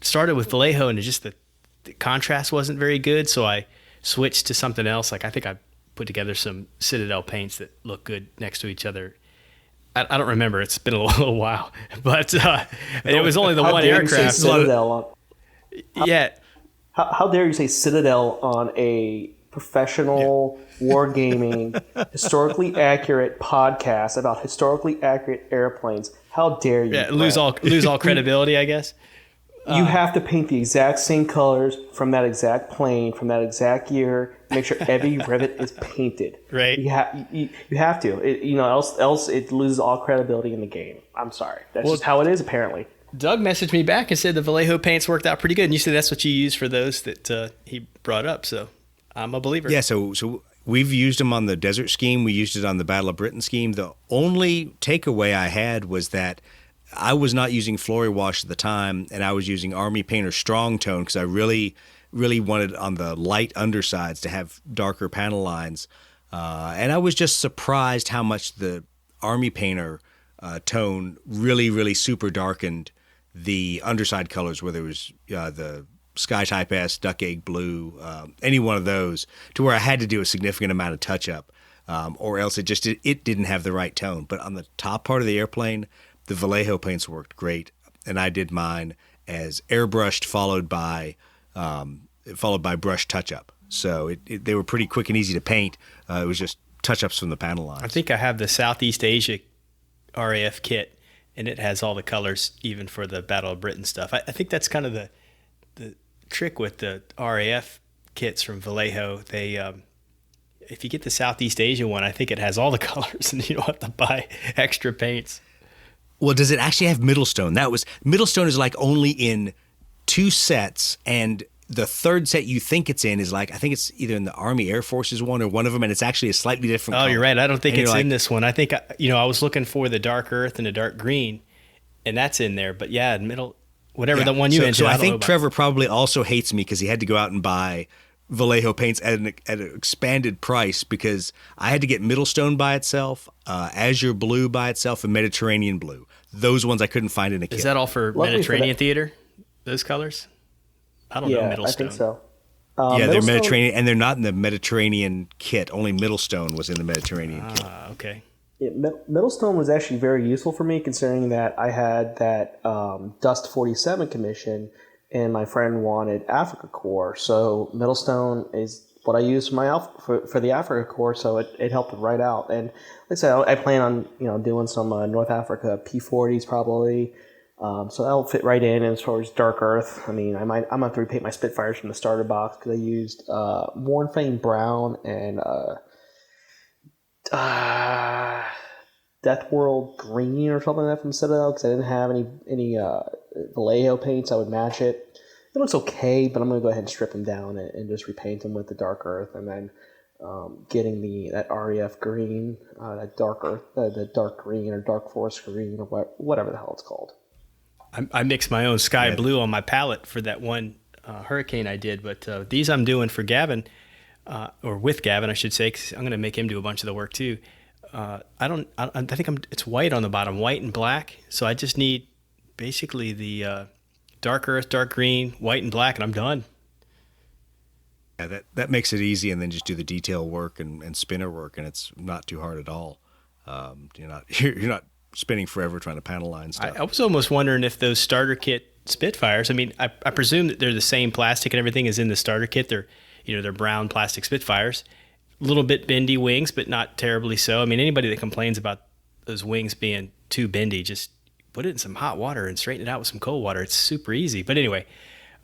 started with Vallejo and the contrast wasn't very good. So I switched to something else. Like I think I put together some Citadel paints that look good next to each other. I don't remember. It's been a little while, but it was only the How one dare you say aircraft. Citadel on, Yeah, how dare you say Citadel on a professional wargaming, historically accurate podcast about historically accurate airplanes? How dare you? yeah. Lose all credibility, I guess. You have to paint the exact same colors from that exact plane, from that exact year. Make sure every rivet is painted. Right. You have to. Else it loses all credibility in the game. I'm sorry. That's just how it is, apparently. Doug messaged me back and said the Vallejo paints worked out pretty good, and you said that's what you use for those that he brought up. So I'm a believer. Yeah, so we've used them on the Desert Scheme. We used it on the Battle of Britain Scheme. The only takeaway I had was that I was not using Flory Wash at the time, and I was using Army Painter Strong Tone because I really wanted on the light undersides to have darker panel lines. And I was just surprised how much the Army Painter tone really super darkened the underside colors, whether it was the Sky Type S, Duck Egg Blue, any one of those, to where I had to do a significant amount of touch-up, or else it didn't have the right tone. But on the top part of the airplane, the Vallejo paints worked great, and I did mine as airbrushed followed by brush touch-up. So they were pretty quick and easy to paint. It was just touch-ups from the panel lines. I think I have the Southeast Asia RAF kit, and it has all the colors even for the Battle of Britain stuff. I think that's kind of the trick with the RAF kits from Vallejo. They if you get the Southeast Asia one, I think it has all the colors, and you don't have to buy extra paints. Well, does it actually have Middlestone? Middlestone is like only in 2 sets, and the third set you think it's in is like, I think it's either in the Army Air Forces one or one of them, and it's actually a slightly different color. You're right. I don't think it's in this one. I think, I was looking for the dark earth and the dark green, and that's in there. But yeah, whatever the one you mentioned. So I think Trevor probably also hates me because he had to go out and buy Vallejo paints at an expanded price, because I had to get Middlestone by itself, Azure Blue by itself, and Mediterranean Blue. Those ones I couldn't find in a kit. Is that all for Mediterranean theater? Those colors? I don't know Middlestone. I think so. They're Mediterranean, and they're not in the Mediterranean kit. Only Middlestone was in the Mediterranean kit. Okay. Yeah, Middlestone was actually very useful for me, considering that I had that Dust 47 commission, and my friend wanted Africa Corps. So Middlestone is what I use for the Africa Corps, so it helped right out. And like I said, I plan on doing some North Africa P40s probably. So that'll fit right in. And as far as Dark Earth, I'm gonna have to repaint my Spitfires from the starter box, because I used Warnfame Brown and Death World Green or something like that from Citadel, because I didn't have any Vallejo paints. I would match it. It looks okay, but I'm going to go ahead and strip them down and just repaint them with the Dark Earth, and then getting that REF green, that Dark Earth, the dark green or Dark Forest green, or whatever the hell it's called. I mixed my own sky blue on my palette for that one Hurricane I did, but these I'm doing for Gavin, or with Gavin, I should say, because I'm going to make him do a bunch of the work too. I think it's white on the bottom, white and black. So I just need basically the Dark Earth, dark green, white and black, and I'm done. Yeah, that makes it easy, and then just do the detail work and spinner work, and it's not too hard at all. You're not spinning forever trying to panel line stuff. I was almost wondering if those starter kit Spitfires, I presume that they're the same plastic and everything as in the starter kit. They're brown plastic Spitfires. A little bit bendy wings, but not terribly so. Anybody that complains about those wings being too bendy, just put it in some hot water and straighten it out with some cold water. It's super easy. But anyway,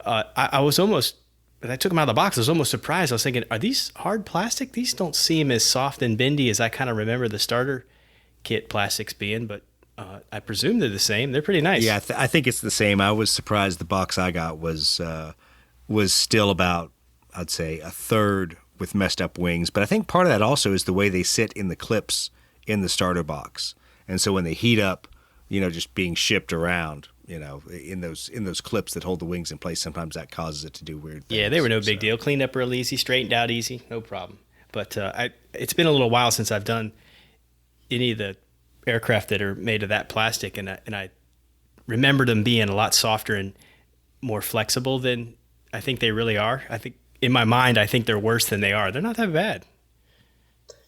I was almost, when I took them out of the box, I was almost surprised. I was thinking, are these hard plastic? These don't seem as soft and bendy as I kind of remember the starter kit plastics being, but I presume they're the same. They're pretty nice. Yeah, I think it's the same. I was surprised the box I got was still about, I'd say, a third with messed up wings. But I think part of that also is the way they sit in the clips in the starter box. And so when they heat up, just being shipped around, in those clips that hold the wings in place, sometimes that causes it to do weird things. Yeah, they were no big deal. Cleaned up real easy, straightened out easy, no problem. But it's been a little while since I've done any of the aircraft that are made of that plastic, and I remember them being a lot softer and more flexible than I think they really are. I think in my mind, I think they're worse than they are. They're not that bad.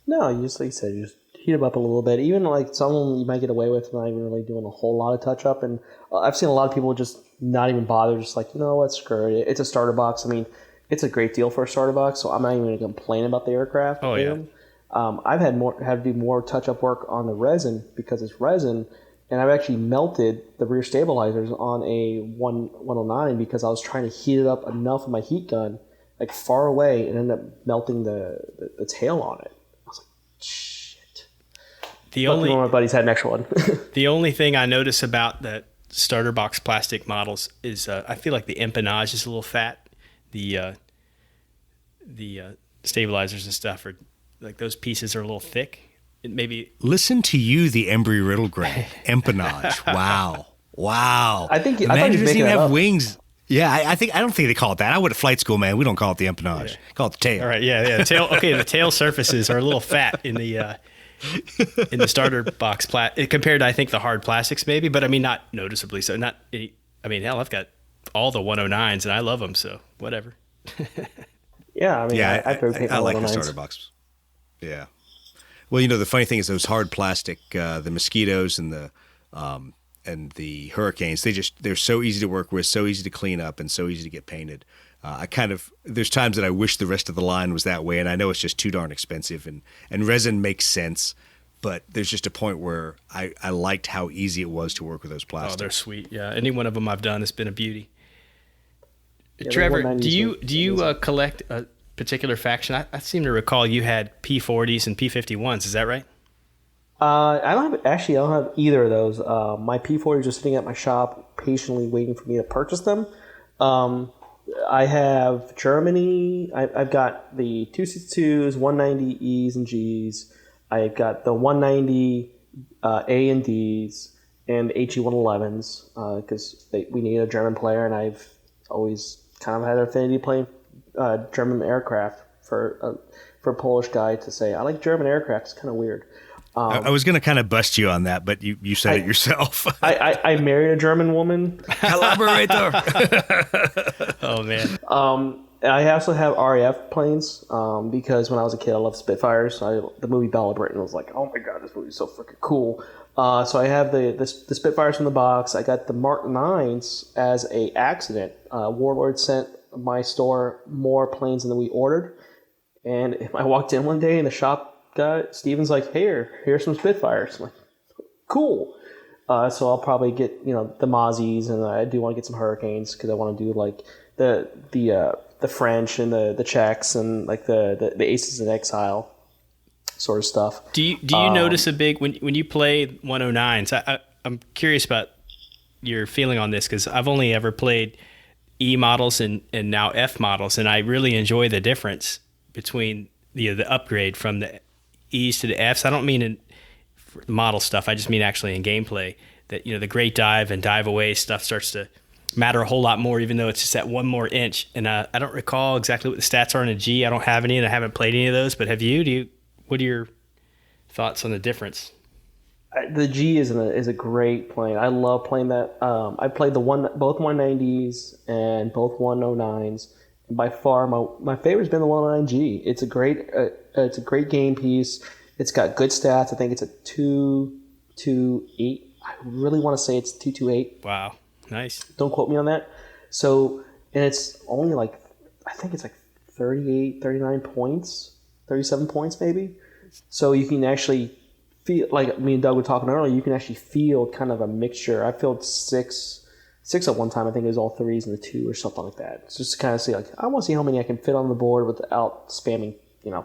No, you just like you said, you just heat them up a little bit. Even like some of them you might get away with not even really doing a whole lot of touch up. And I've seen a lot of people just not even bother, just like, you know what, screw it. It's a starter box. I mean, it's a great deal for a starter box, so I'm not even going to complain about the aircraft. Oh yeah. I've had to do more touch up work on the resin because it's resin, and I've actually melted the rear stabilizers on a 109 because I was trying to heat it up enough with my heat gun, like far away, and ended up melting the tail on it. I was like, shit. One of my buddies had an extra one. The only thing I notice about the starter box plastic models is I feel like the empennage is a little fat. The stabilizers and stuff are like those pieces are a little thick. It maybe Listen to you, the Embry-Riddle grade. Empennage. Wow. I think the I man thought you doesn't making even that have up. wings. Yeah, I don't think they call it that. I went to flight school, man. We don't call it the empennage. Call it the tail. all right. Yeah. Tail. Okay, the tail surfaces are a little fat in the starter box compared to I think the hard plastics maybe, but I mean not noticeably so. Not. I mean hell, I've got all the 109s and I love them, so whatever. Yeah, I mean, Yeah, I like the 109s. starter box. Yeah. Well, the funny thing is those hard plastic, the mosquitoes and the hurricanes, they're so easy to work with, so easy to clean up, and so easy to get painted. There's times that I wish the rest of the line was that way, and I know it's just too darn expensive, and resin makes sense, but there's just a point where I liked how easy it was to work with those plastics. Oh, they're sweet. Yeah, any one of them I've done has been a beauty. Yeah, Trevor, the 190s do you collect a particular faction? I seem to recall you had P40s and P51s. Is that right? I don't have either of those. My P40s are sitting at my shop, patiently waiting for me to purchase them. I have Germany. I've got the 262s, 190 Es and Gs. I've got the 190 A and Ds and HE 111s because we need a German player, and I've always kind of had an affinity playing German aircraft for a Polish guy to say I like German aircraft. It's kind of weird. I was going to kind of bust you on that, but you said it yourself. I married a German woman. Collaborator. Oh man. I also have RAF planes because when I was a kid, I loved Spitfires. The movie Bella Britain was like, oh my god, this movie's so freaking cool. So I have the Spitfires from the box. I got the Mark 9s as a accident. Warlord sent my store more planes than we ordered, and I walked in one day and the shop guy Steven's like, here's some Spitfires. I'm like, cool. So I'll probably get the Mozzies, and I do want to get some Hurricanes because I want to do like the French and the Czechs and like the Aces in Exile sort of stuff. Do you notice a big when you play 109s? I'm curious about your feeling on this because I've only ever played E models and now F models, and I really enjoy the difference between the upgrade from the E's to the F's. I don't mean in model stuff. I just mean actually in gameplay that the great dive and dive away stuff starts to matter a whole lot more, even though it's just that one more inch. And I don't recall exactly what the stats are in a G. I don't have any, and I haven't played any of those. But have you? What are your thoughts on the difference? The G is a great plane. I love playing that. I played both 190s and both 109s. And by far, my favorite's been the 109G. It's a great game piece. It's got good stats. I think it's a 228. I really want to say it's 228. Wow, nice. Don't quote me on that. So, and it's only like, I think it's like 38, 39 points, 37 points maybe. So you can actually feel, like me and Doug were talking earlier, you can actually feel kind of a mixture. I filled six at one time. I think it was all threes and the two or something like that. So just to kind of see, like, I want to see how many I can fit on the board without spamming,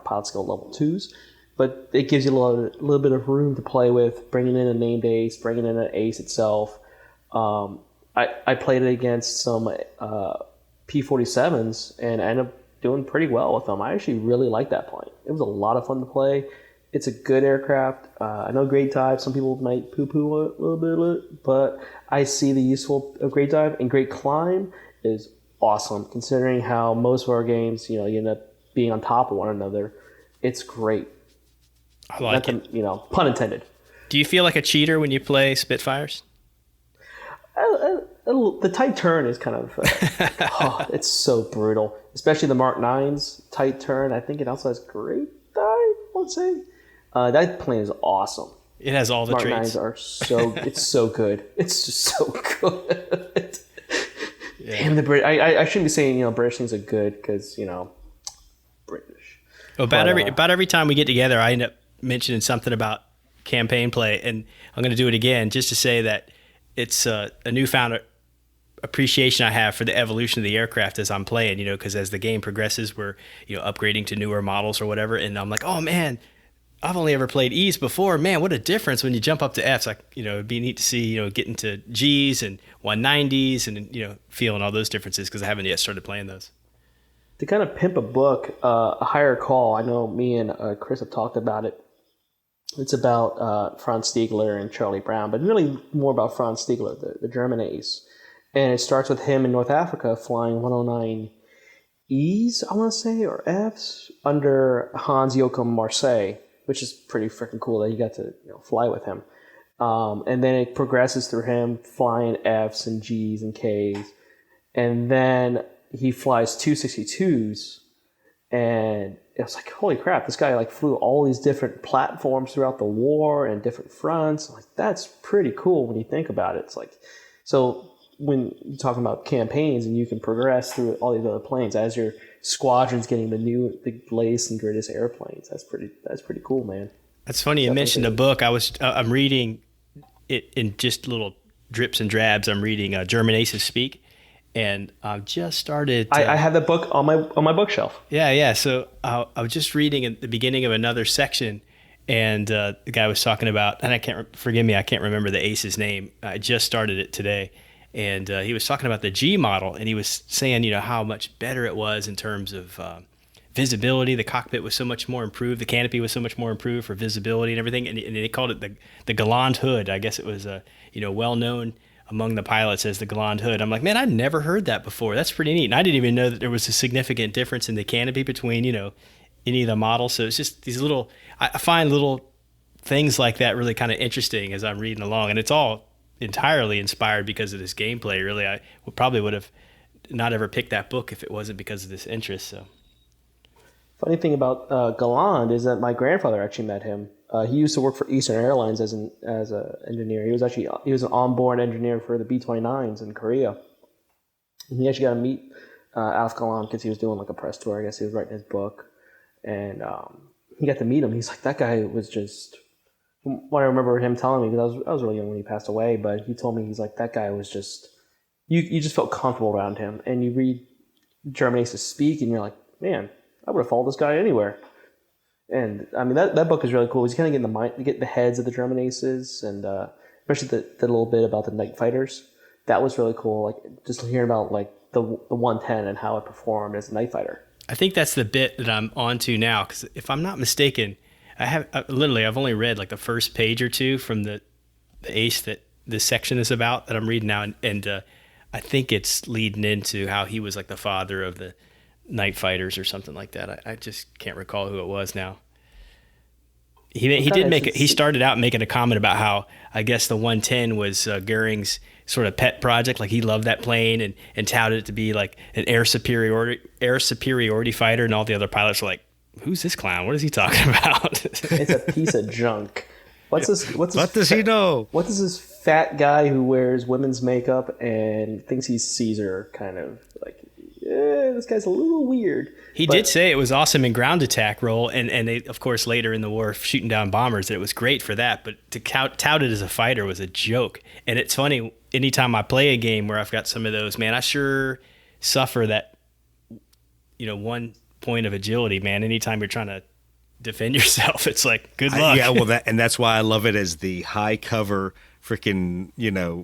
pilot skill level 2s. But it gives you a little bit of room to play with, bringing in a named ace, bringing in an ace itself. I played it against some P47s and I ended up doing pretty well with them. I actually really like that plane. It was a lot of fun to play. It's a good aircraft. I know Great Dive, some people might poo-poo it a little bit, but I see the useful of Great Dive, and Great Climb is awesome, considering how most of our games, you end up being on top of one another. It's great. I like it. Pun intended. Do you feel like a cheater when you play Spitfires? The tight turn is kind of, it's so brutal. Especially the Mark 9's tight turn. I think it also has Great Dive, I want to say. That plane is awesome. It has all the Mark traits. 9s are it's so good. It's just so good. Yeah. Damn the Brit. I shouldn't be saying British things are good because British. About every time we get together, I end up mentioning something about campaign play, and I'm going to do it again just to say that it's a newfound appreciation I have for the evolution of the aircraft as I'm playing. Because as the game progresses, we're upgrading to newer models or whatever, and I'm like, oh man, I've only ever played E's before. Man, what a difference when you jump up to F's. Like, it'd be neat to see, getting to G's and 190s and, feeling all those differences because I haven't yet started playing those. To kind of pimp a book, A Higher Call, I know me and Chris have talked about it. It's about Franz Stiegler and Charlie Brown, but really more about Franz Stiegler, the German ace. And it starts with him in North Africa flying 109 E's, I want to say, or F's, under Hans Joachim Marseille, which is pretty freaking cool that you got to fly with him. And then it progresses through him flying F's and G's and K's. And then he flies 262s. And it was like, holy crap, this guy flew all these different platforms throughout the war and different fronts. I'm like, that's pretty cool when you think about it. It's like, so when you're talking about campaigns and you can progress through all these other planes as your squadron's getting the latest and greatest airplanes. That's pretty cool, man. That's funny. You mentioned a book. I'm reading it in just little drips and drabs. I'm reading German Aces Speak, and I've just started. I have that book on my bookshelf. Yeah. So I was just reading at the beginning of another section, and the guy was talking about, and I can't remember the ace's name. I just started it today. And he was talking about the G model, and he was saying, how much better it was in terms of visibility. The cockpit was so much more improved. The canopy was so much more improved for visibility and everything. And they called it the Galant hood. I guess it was well known among the pilots as the Galant hood. I'm like, man, I'd never heard that before. That's pretty neat. And I didn't even know that there was a significant difference in the canopy between any of the models. So it's just these little. I find little things like that really kind of interesting as I'm reading along, and it's all entirely inspired because of this gameplay. Really, I probably would have not ever picked that book if it wasn't because of this interest. So, funny thing about Galand is that my grandfather actually met him. He used to work for Eastern Airlines as an engineer. He was an onboard engineer for the B-29s in Korea. And he actually got to meet Alf Galand because he was doing a press tour. I guess he was writing his book, and he got to meet him. He's like, that guy was just. What I remember him telling me, because I was really young when he passed away, but he told me, he's like, that guy was just, you just felt comfortable around him. And you read German Aces Speak, and you're like, man, I would have followed this guy anywhere. And I mean, that book is really cool. He's kind of getting the heads of the German Aces, and especially the little bit about the night fighters. That was really cool. Just hearing about the 110 and how it performed as a night fighter. I think that's the bit that I'm onto now, because if I'm not mistaken, I've only read the first page or two from the ace that this section is about that I'm reading now, and I think it's leading into how he was the father of the night fighters or something like that. I just can't recall who it was now. He started out making a comment about how I guess the 110 was Goering's sort of pet project. He loved that plane and touted it to be an air superiority fighter, and all the other pilots were like, who's this clown? What is he talking about? It's a piece of junk. What does he know? What does this fat guy who wears women's makeup and thinks he's Caesar kind of this guy's a little weird. He did say it was awesome in ground attack role, and they, of course, later in the war shooting down bombers, that it was great for that, but to tout it as a fighter was a joke. And it's funny, anytime I play a game where I've got some of those, man, I sure suffer that, one point of agility, man. Anytime you're trying to defend yourself, it's good luck. Yeah, well, that's why I love it as the high cover freaking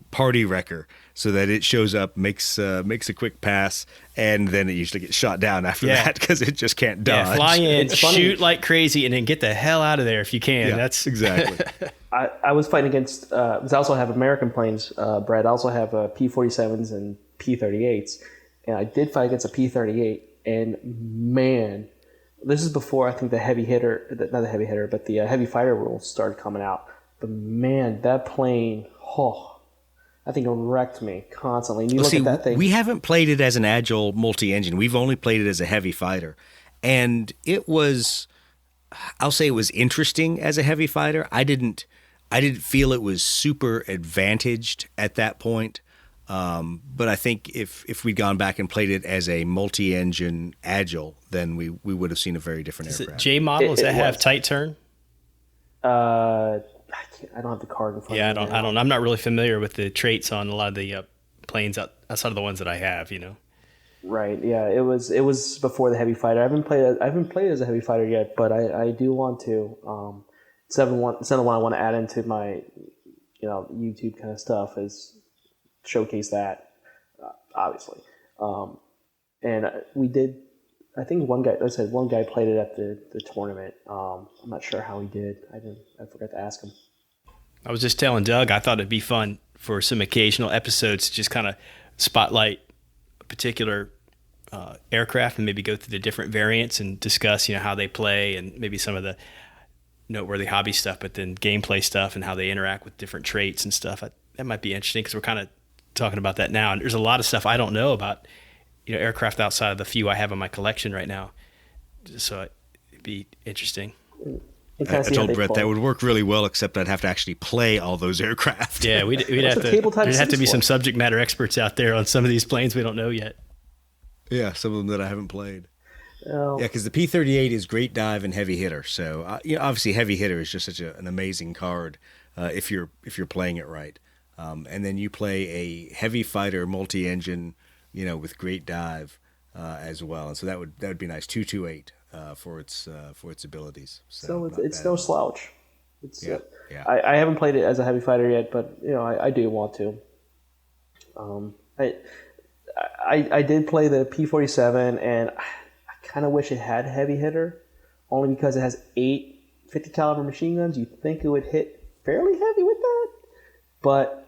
party wrecker, so that it shows up, makes a quick pass, and then it usually gets shot down after that because it just can't dodge. Yeah, fly in, shoot like crazy, and then get the hell out of there if you can. Yeah, that's exactly. I was fighting against. Because I also have American planes, Brad. I also have P-47s and P-38s, and I did fight against a P-38. And man, this is before I think the heavy fighter rules started coming out. But man, that plane, I think it wrecked me constantly. And you look at that thing. We haven't played it as an agile multi-engine. We've only played it as a heavy fighter. And it was I'll say it was interesting as a heavy fighter. I didn't feel it was super advantaged at that point. But I think if we'd gone back and played it as a multi-engine agile, then we would have seen a very different Is it aircraft. J model? Does that have was. tight turn? I don't have the card in front Yeah, of me. I don't. I'm not really familiar with the traits on a lot of the planes outside of the ones that I have. Right. Yeah. It was before the heavy fighter. I haven't played as a heavy fighter yet, but I do want to. It's another one I want to add into my, YouTube kind of stuff is showcase that, obviously. And we did. I think one guy played it at the tournament. I'm not sure how he did. I forgot to ask him. I was just telling Doug I thought it'd be fun for some occasional episodes to just kind of spotlight a particular aircraft and maybe go through the different variants and discuss, how they play and maybe some of the noteworthy hobby stuff, but then gameplay stuff and how they interact with different traits and stuff. That might be interesting because we're kind of talking about that now. And there's a lot of stuff I don't know about, aircraft outside of the few I have in my collection right now. So it'd be interesting. I told Brett that would work really well, except I'd have to actually play all those aircraft. Yeah, we'd have to. There'd have to be some subject matter experts out there on some of these planes we don't know yet. Yeah, some of them that I haven't played. Oh. Yeah, because the P-38 is great dive and heavy hitter. So obviously heavy hitter is just such an amazing card if you're playing it right. And then you play a heavy fighter multi-engine, with great dive as well. And so that would be nice. 228 for its abilities. So it's no slouch. Yeah. I haven't played it as a heavy fighter yet, but I do want to. I did play the P-47, and I kind of wish it had heavy hitter, only because it has 8 50 caliber machine guns. You'd think it would hit fairly heavy with that, but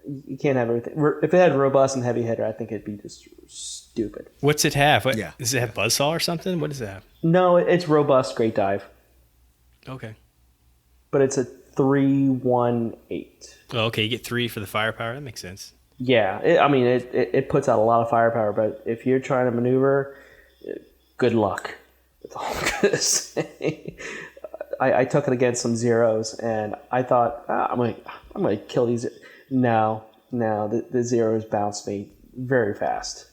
you can't have everything. If it had robust and heavy hitter, I think it'd be just stupid. What's it have? Yeah. Does it have buzzsaw or something? What does it have? No, it's robust, great dive, Okay. but it's a 318. Oh, okay. You get 3 for the firepower. That makes sense. Yeah, it puts out a lot of firepower, but if you're trying to maneuver, good luck. That's all I'm gonna say. I took it against some zeros, and I thought I'm gonna kill these. No, the zeros bounced me very fast.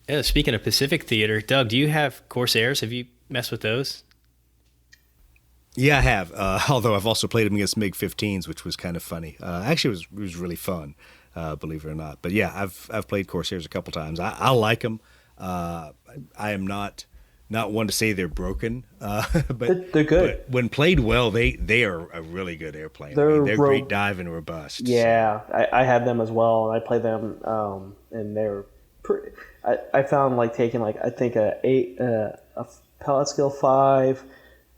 Yeah, speaking of Pacific Theater, Doug, do you have Corsairs? Have you messed with those? Yeah, I have. Although I've also played them against MiG-15s, which was kind of funny. Actually, it was really fun, believe it or not. But yeah, I've played Corsairs a couple times. I like them. I am not one to say they're broken, but They're good. But when played well, they are a really good airplane. They're great dive and robust. Yeah, I have them as well, and I play them, and they're pretty. I found taking I think a pellet skill 5.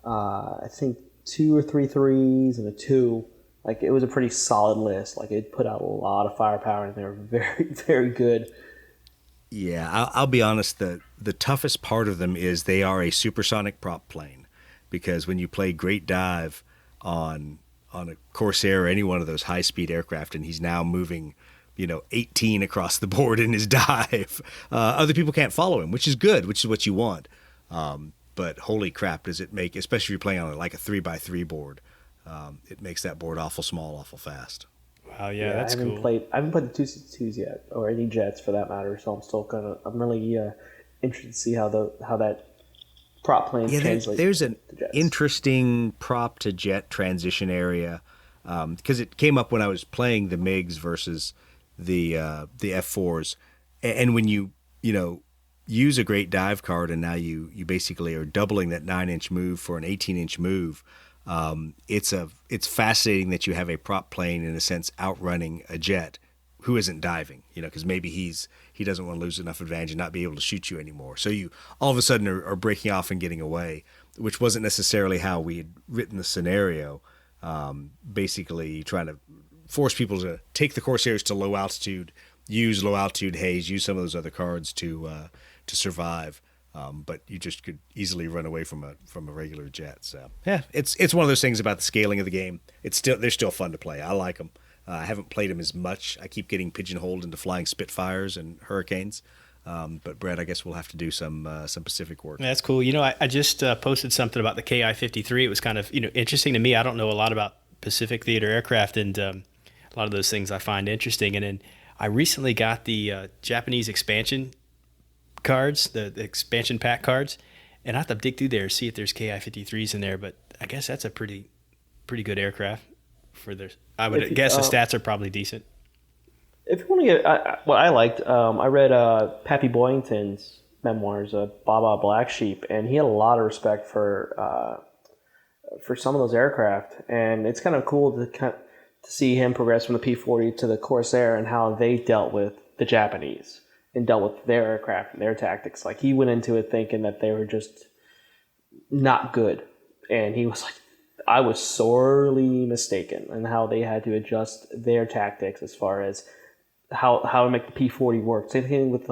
I think 2 or 3 3s and a 2. It was a pretty solid list. It put out a lot of firepower, and they were very, very good. Yeah, I'll be honest. The toughest part of them is they are a supersonic prop plane, because when you play great dive on a Corsair or any one of those high speed aircraft, and he's now moving 18 across the board in his dive, other people can't follow him, which is good, which is what you want. But holy crap, does it make, especially if you're playing on a 3x3 board, it makes that board awful small, awful fast. Wow, yeah, that's cool. I haven't played the 262s yet, or any jets for that matter. So I'm really interested to see how that prop plane translates. There's an interesting prop to jet transition area, because it came up when I was playing the MiGs versus the F4s, and when you use a great dive card, and now you basically are doubling that 9-inch move for an 18-inch move. It's fascinating that you have a prop plane in a sense outrunning a jet who isn't diving, because maybe he doesn't want to lose enough advantage and not be able to shoot you anymore. So you all of a sudden are breaking off and getting away, which wasn't necessarily how we had written the scenario. Basically trying to force people to take the Corsairs to low altitude, use low altitude haze, use some of those other cards to survive. But you just could easily run away from a regular jet. So yeah, it's one of those things about the scaling of the game. They're still fun to play. I like them. I haven't played them as much. I keep getting pigeonholed into flying Spitfires and Hurricanes. But Brett, I guess we'll have to do some Pacific work. That's cool. I just posted something about the Ki-53. It was kind of interesting to me. I don't know a lot about Pacific Theater aircraft, and a lot of those things I find interesting. And then I recently got the Japanese expansion cards, the expansion pack cards, and I have to dig through there and see if there's Ki-53s in there. But I guess that's a pretty good aircraft for their. I would guess the stats are probably decent. If you want to get what I liked, I read Pappy Boyington's memoirs, Baba Black Sheep, and he had a lot of respect for some of those aircraft, and it's kind of cool to see him progress from the P-40 to the Corsair and how they dealt with the Japanese and dealt with their aircraft and their tactics. Like, he went into it thinking that they were just not good, and he was like, I was sorely mistaken in how they had to adjust their tactics as far as how to make the P-40 work. Same thing with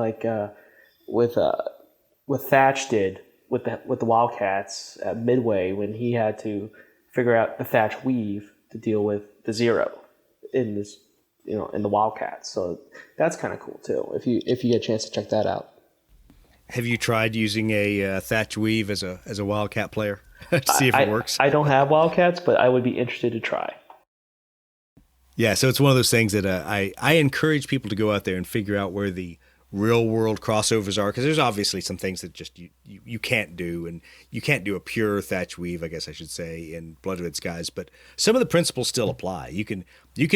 what Thatch did with the Wildcats at Midway when he had to figure out the Thatch weave to deal with the Zero in this, in the Wildcats. So that's kind of cool too. If you get a chance to check that out. Have you tried using a Thatch weave as a Wildcat player to see if it works? I don't have Wildcats, but I would be interested to try. Yeah, so it's one of those things that I encourage people to go out there and figure out where the real world crossovers are, because there's obviously some things that just you can't do, and you can't do a pure Thatch weave, I guess I should say, in Blood Red Skies, but some of the principles still apply. You can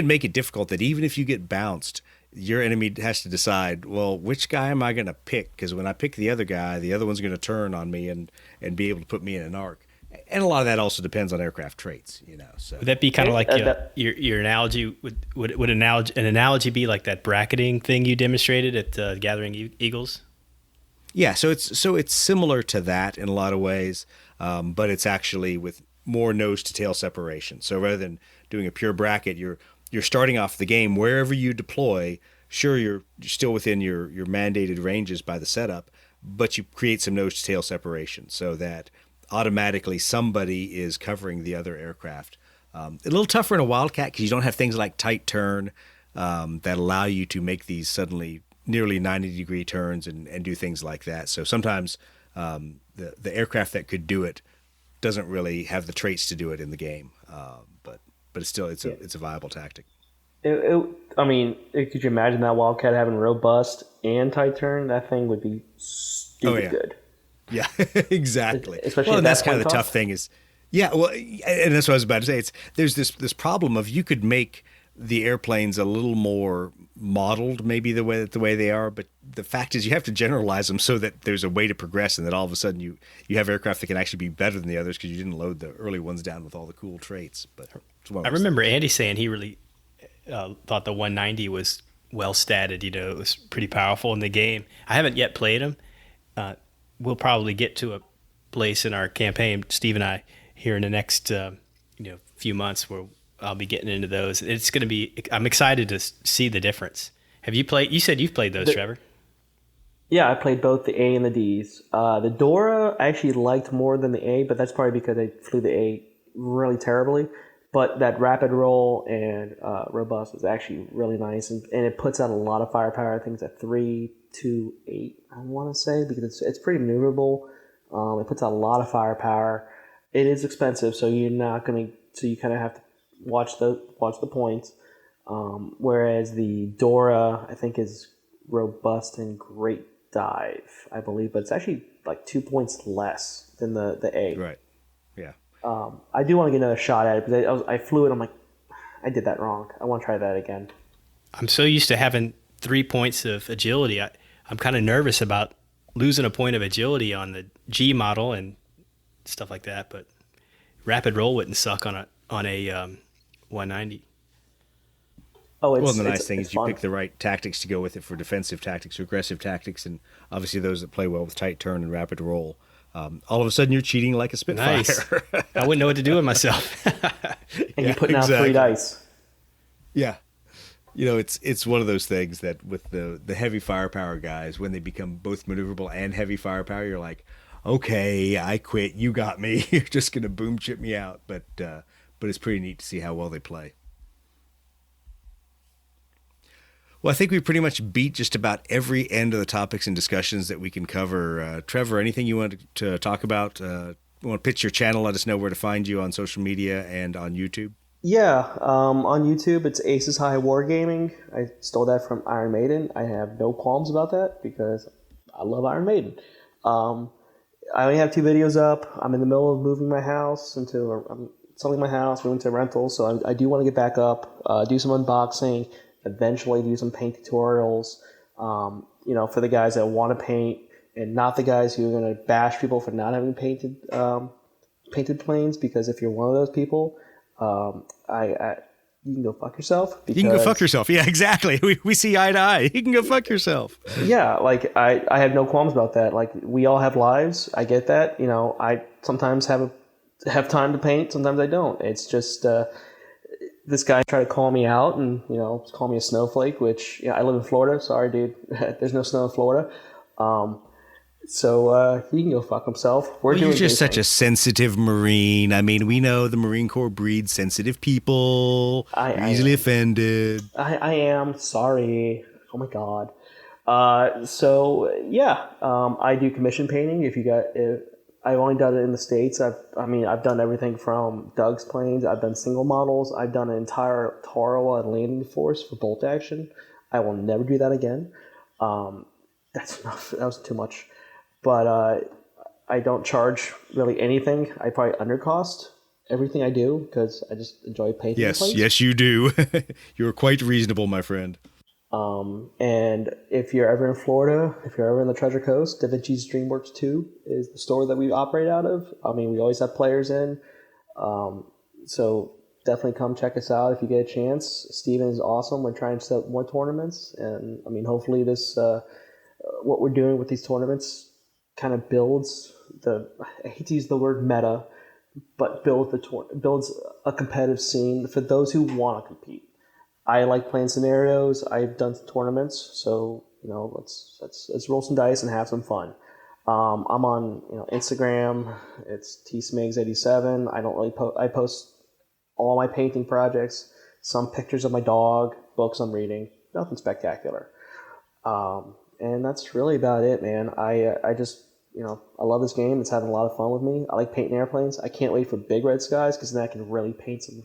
make it difficult that even if you get bounced, your enemy has to decide, well, which guy am I going to pick? Because when I pick the other guy, the other one's going to turn on me and be able to put me in an arc. And a lot of that also depends on aircraft traits, So would that be kind of like your analogy? Would an analogy be like that bracketing thing you demonstrated at Gathering Eagles? Yeah, so it's similar to that in a lot of ways, but it's actually with more nose to tail separation. So rather than doing a pure bracket, you're starting off the game wherever you deploy. Sure, you're still within your mandated ranges by the setup, but you create some nose to tail separation so that automatically somebody is covering the other aircraft. A little tougher in a Wildcat because you don't have things like tight turn that allow you to make these suddenly nearly 90-degree turns and do things like that. So sometimes the aircraft that could do it doesn't really have the traits to do it in the game. But it's still it's a viable tactic. Could you imagine that Wildcat having robust and tight turn? That thing would be stupid good. Yeah, exactly. Especially well, and that's kind of the tough thing is, and that's what I was about to say. There's this problem of you could make the airplanes a little more modeled, maybe the way they are, but the fact is you have to generalize them so that there's a way to progress, and that all of a sudden you have aircraft that can actually be better than the others because you didn't load the early ones down with all the cool traits. But I remember Andy saying he really thought the 190 was well statted. It was pretty powerful in the game. I haven't yet played him. We'll probably get to a place in our campaign, Steve and I, here in the next few months where I'll be getting into those. It's going to be. I'm excited to see the difference. Have you played? You said you've played those, Trevor. Yeah, I played both the A and the Ds. The Dora I actually liked more than the A, but that's probably because I flew the A really terribly. But that rapid roll and robust is actually really nice, and it puts out a lot of firepower. I think it's at 328, I want to say, because it's pretty maneuverable. It puts out a lot of firepower. It is expensive, so you're not going to. So you kind of have to watch the points. Whereas the Dora, I think, is robust and great dive, I believe, but it's actually like 2 points less than the A. Right. Yeah. I do want to get another shot at it because I flew it. I'm like, I did that wrong. I want to try that again. I'm so used to having 3 points of agility. I'm kind of nervous about losing a point of agility on the G model and stuff like that. But rapid roll wouldn't suck on a 190. The nice thing is you pick the right tactics to go with it for defensive tactics or aggressive tactics, and obviously those that play well with tight turn and rapid roll. All of a sudden, you're cheating like a Spitfire. Nice. I wouldn't know what to do with myself. And you're putting out 3 dice. Yeah. It's one of those things that with the heavy firepower guys, when they become both maneuverable and heavy firepower, you're like, okay, I quit. You got me. You're just going to boom chip me out. But it's pretty neat to see how well they play. Well, I think we pretty much beat just about every end of the topics and discussions that we can cover. Trevor, anything you want to talk about? You want to pitch your channel? Let us know where to find you on social media and on YouTube. Yeah, on YouTube, it's Aces High Wargaming. I stole that from Iron Maiden. I have no qualms about that because I love Iron Maiden. I only have 2 videos up. I'm in the middle of moving my house I'm selling my house, moving to rental, so I do want to get back up, do some unboxing, eventually do some paint tutorials, for the guys that want to paint and not the guys who are going to bash people for not having painted planes, because if you're one of those people, you can go fuck yourself. You can go fuck yourself. Yeah, exactly. We see eye to eye. You can go fuck yourself. Yeah, like I have no qualms about that. Like, we all have lives. I get that. I sometimes have time to paint. Sometimes I don't. It's just this guy tried to call me out and call me a snowflake. Which I live in Florida. Sorry, dude. There's no snow in Florida. So he can go fuck himself. You're just such a sensitive Marine. I mean, we know the Marine Corps breeds sensitive people. Easily offended. I am sorry. Oh my God. I do commission painting. I've only done it in the States. I've done everything from Doug's planes. I've done single models. I've done an entire Tarawa and landing force for bolt action. I will never do that again. That's enough. That was too much. But I don't charge really anything. I probably undercost everything I do because I just enjoy painting. Yes, you do. You're quite reasonable, my friend. And if you're ever in Florida, if you're ever in the Treasure Coast, Da Vinci's DreamWorks 2 is the store that we operate out of. I mean, we always have players in. So definitely come check us out if you get a chance. Steven is awesome. We're trying to set up more tournaments. And I mean, hopefully this, what we're doing with these tournaments kind of builds I hate to use the word meta, but builds a competitive scene for those who want to compete. I like playing scenarios. I've done tournaments, so let's roll some dice and have some fun. I'm on Instagram. It's tsmigs87. I don't really I post all my painting projects, some pictures of my dog, books I'm reading. Nothing spectacular. And that's really about it, man. I just I love this game. It's having a lot of fun with me. I like painting airplanes. I can't wait for big red skies because then I can really paint some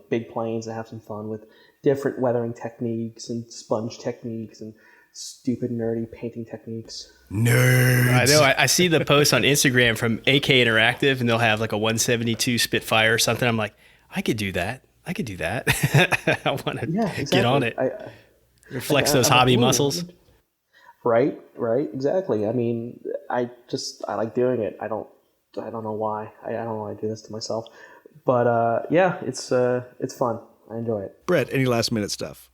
big planes and have some fun with different weathering techniques and sponge techniques and stupid nerdy painting techniques. Nerds. I know. I see the posts on Instagram from AK Interactive, and they'll have like a 172 Spitfire or something. I'm like, I could do that. I want to get on it. Flex those hobby muscles. Right, exactly. I mean, I like doing it. I don't know why. I don't know why I do this to myself. But it's fun. I enjoy it. Brett, any last minute stuff?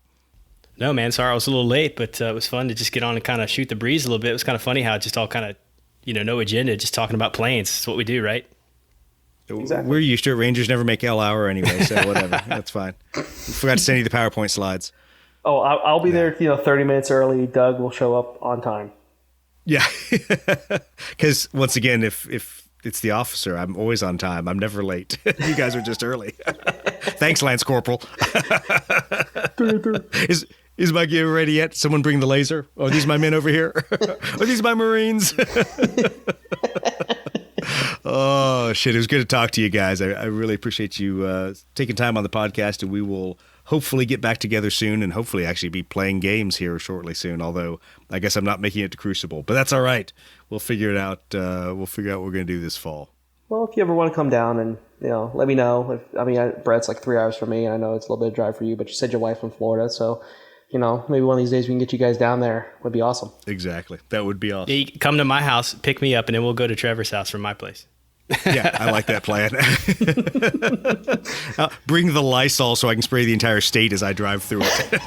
No, man. Sorry I was a little late, but it was fun to just get on and kind of shoot the breeze a little bit. It was kind of funny how it just all kind of, no agenda, just talking about planes. It's what we do, right? Exactly. We're used to it. Rangers never make L hour anyway, so whatever. That's fine. We forgot to send you the PowerPoint slides. Oh, I'll be there, 30 minutes early. Doug will show up on time. Yeah. Because once again, if it's the officer, I'm always on time. I'm never late. You guys are just early. Thanks, Lance Corporal. Is my gear ready yet? Someone bring the laser? Are these my men over here? Are these my Marines? Oh, shit. It was good to talk to you guys. I really appreciate you taking time on the podcast, and we will hopefully get back together soon and hopefully actually be playing games here shortly soon, although I guess I'm not making it to Crucible. But that's all right. We'll figure it out. We'll figure out what we're going to do this fall. Well, if you ever want to come down and, let me know. Brett's like 3 hours from me, and I know it's a little bit of a drive for you, but you said your wife's from Florida, so, maybe one of these days we can get you guys down there. Would be awesome. Exactly. That would be awesome. Yeah, you come to my house, pick me up, and then we'll go to Trevor's house from my place. Yeah, I like that plan. Bring the Lysol so I can spray the entire state as I drive through it.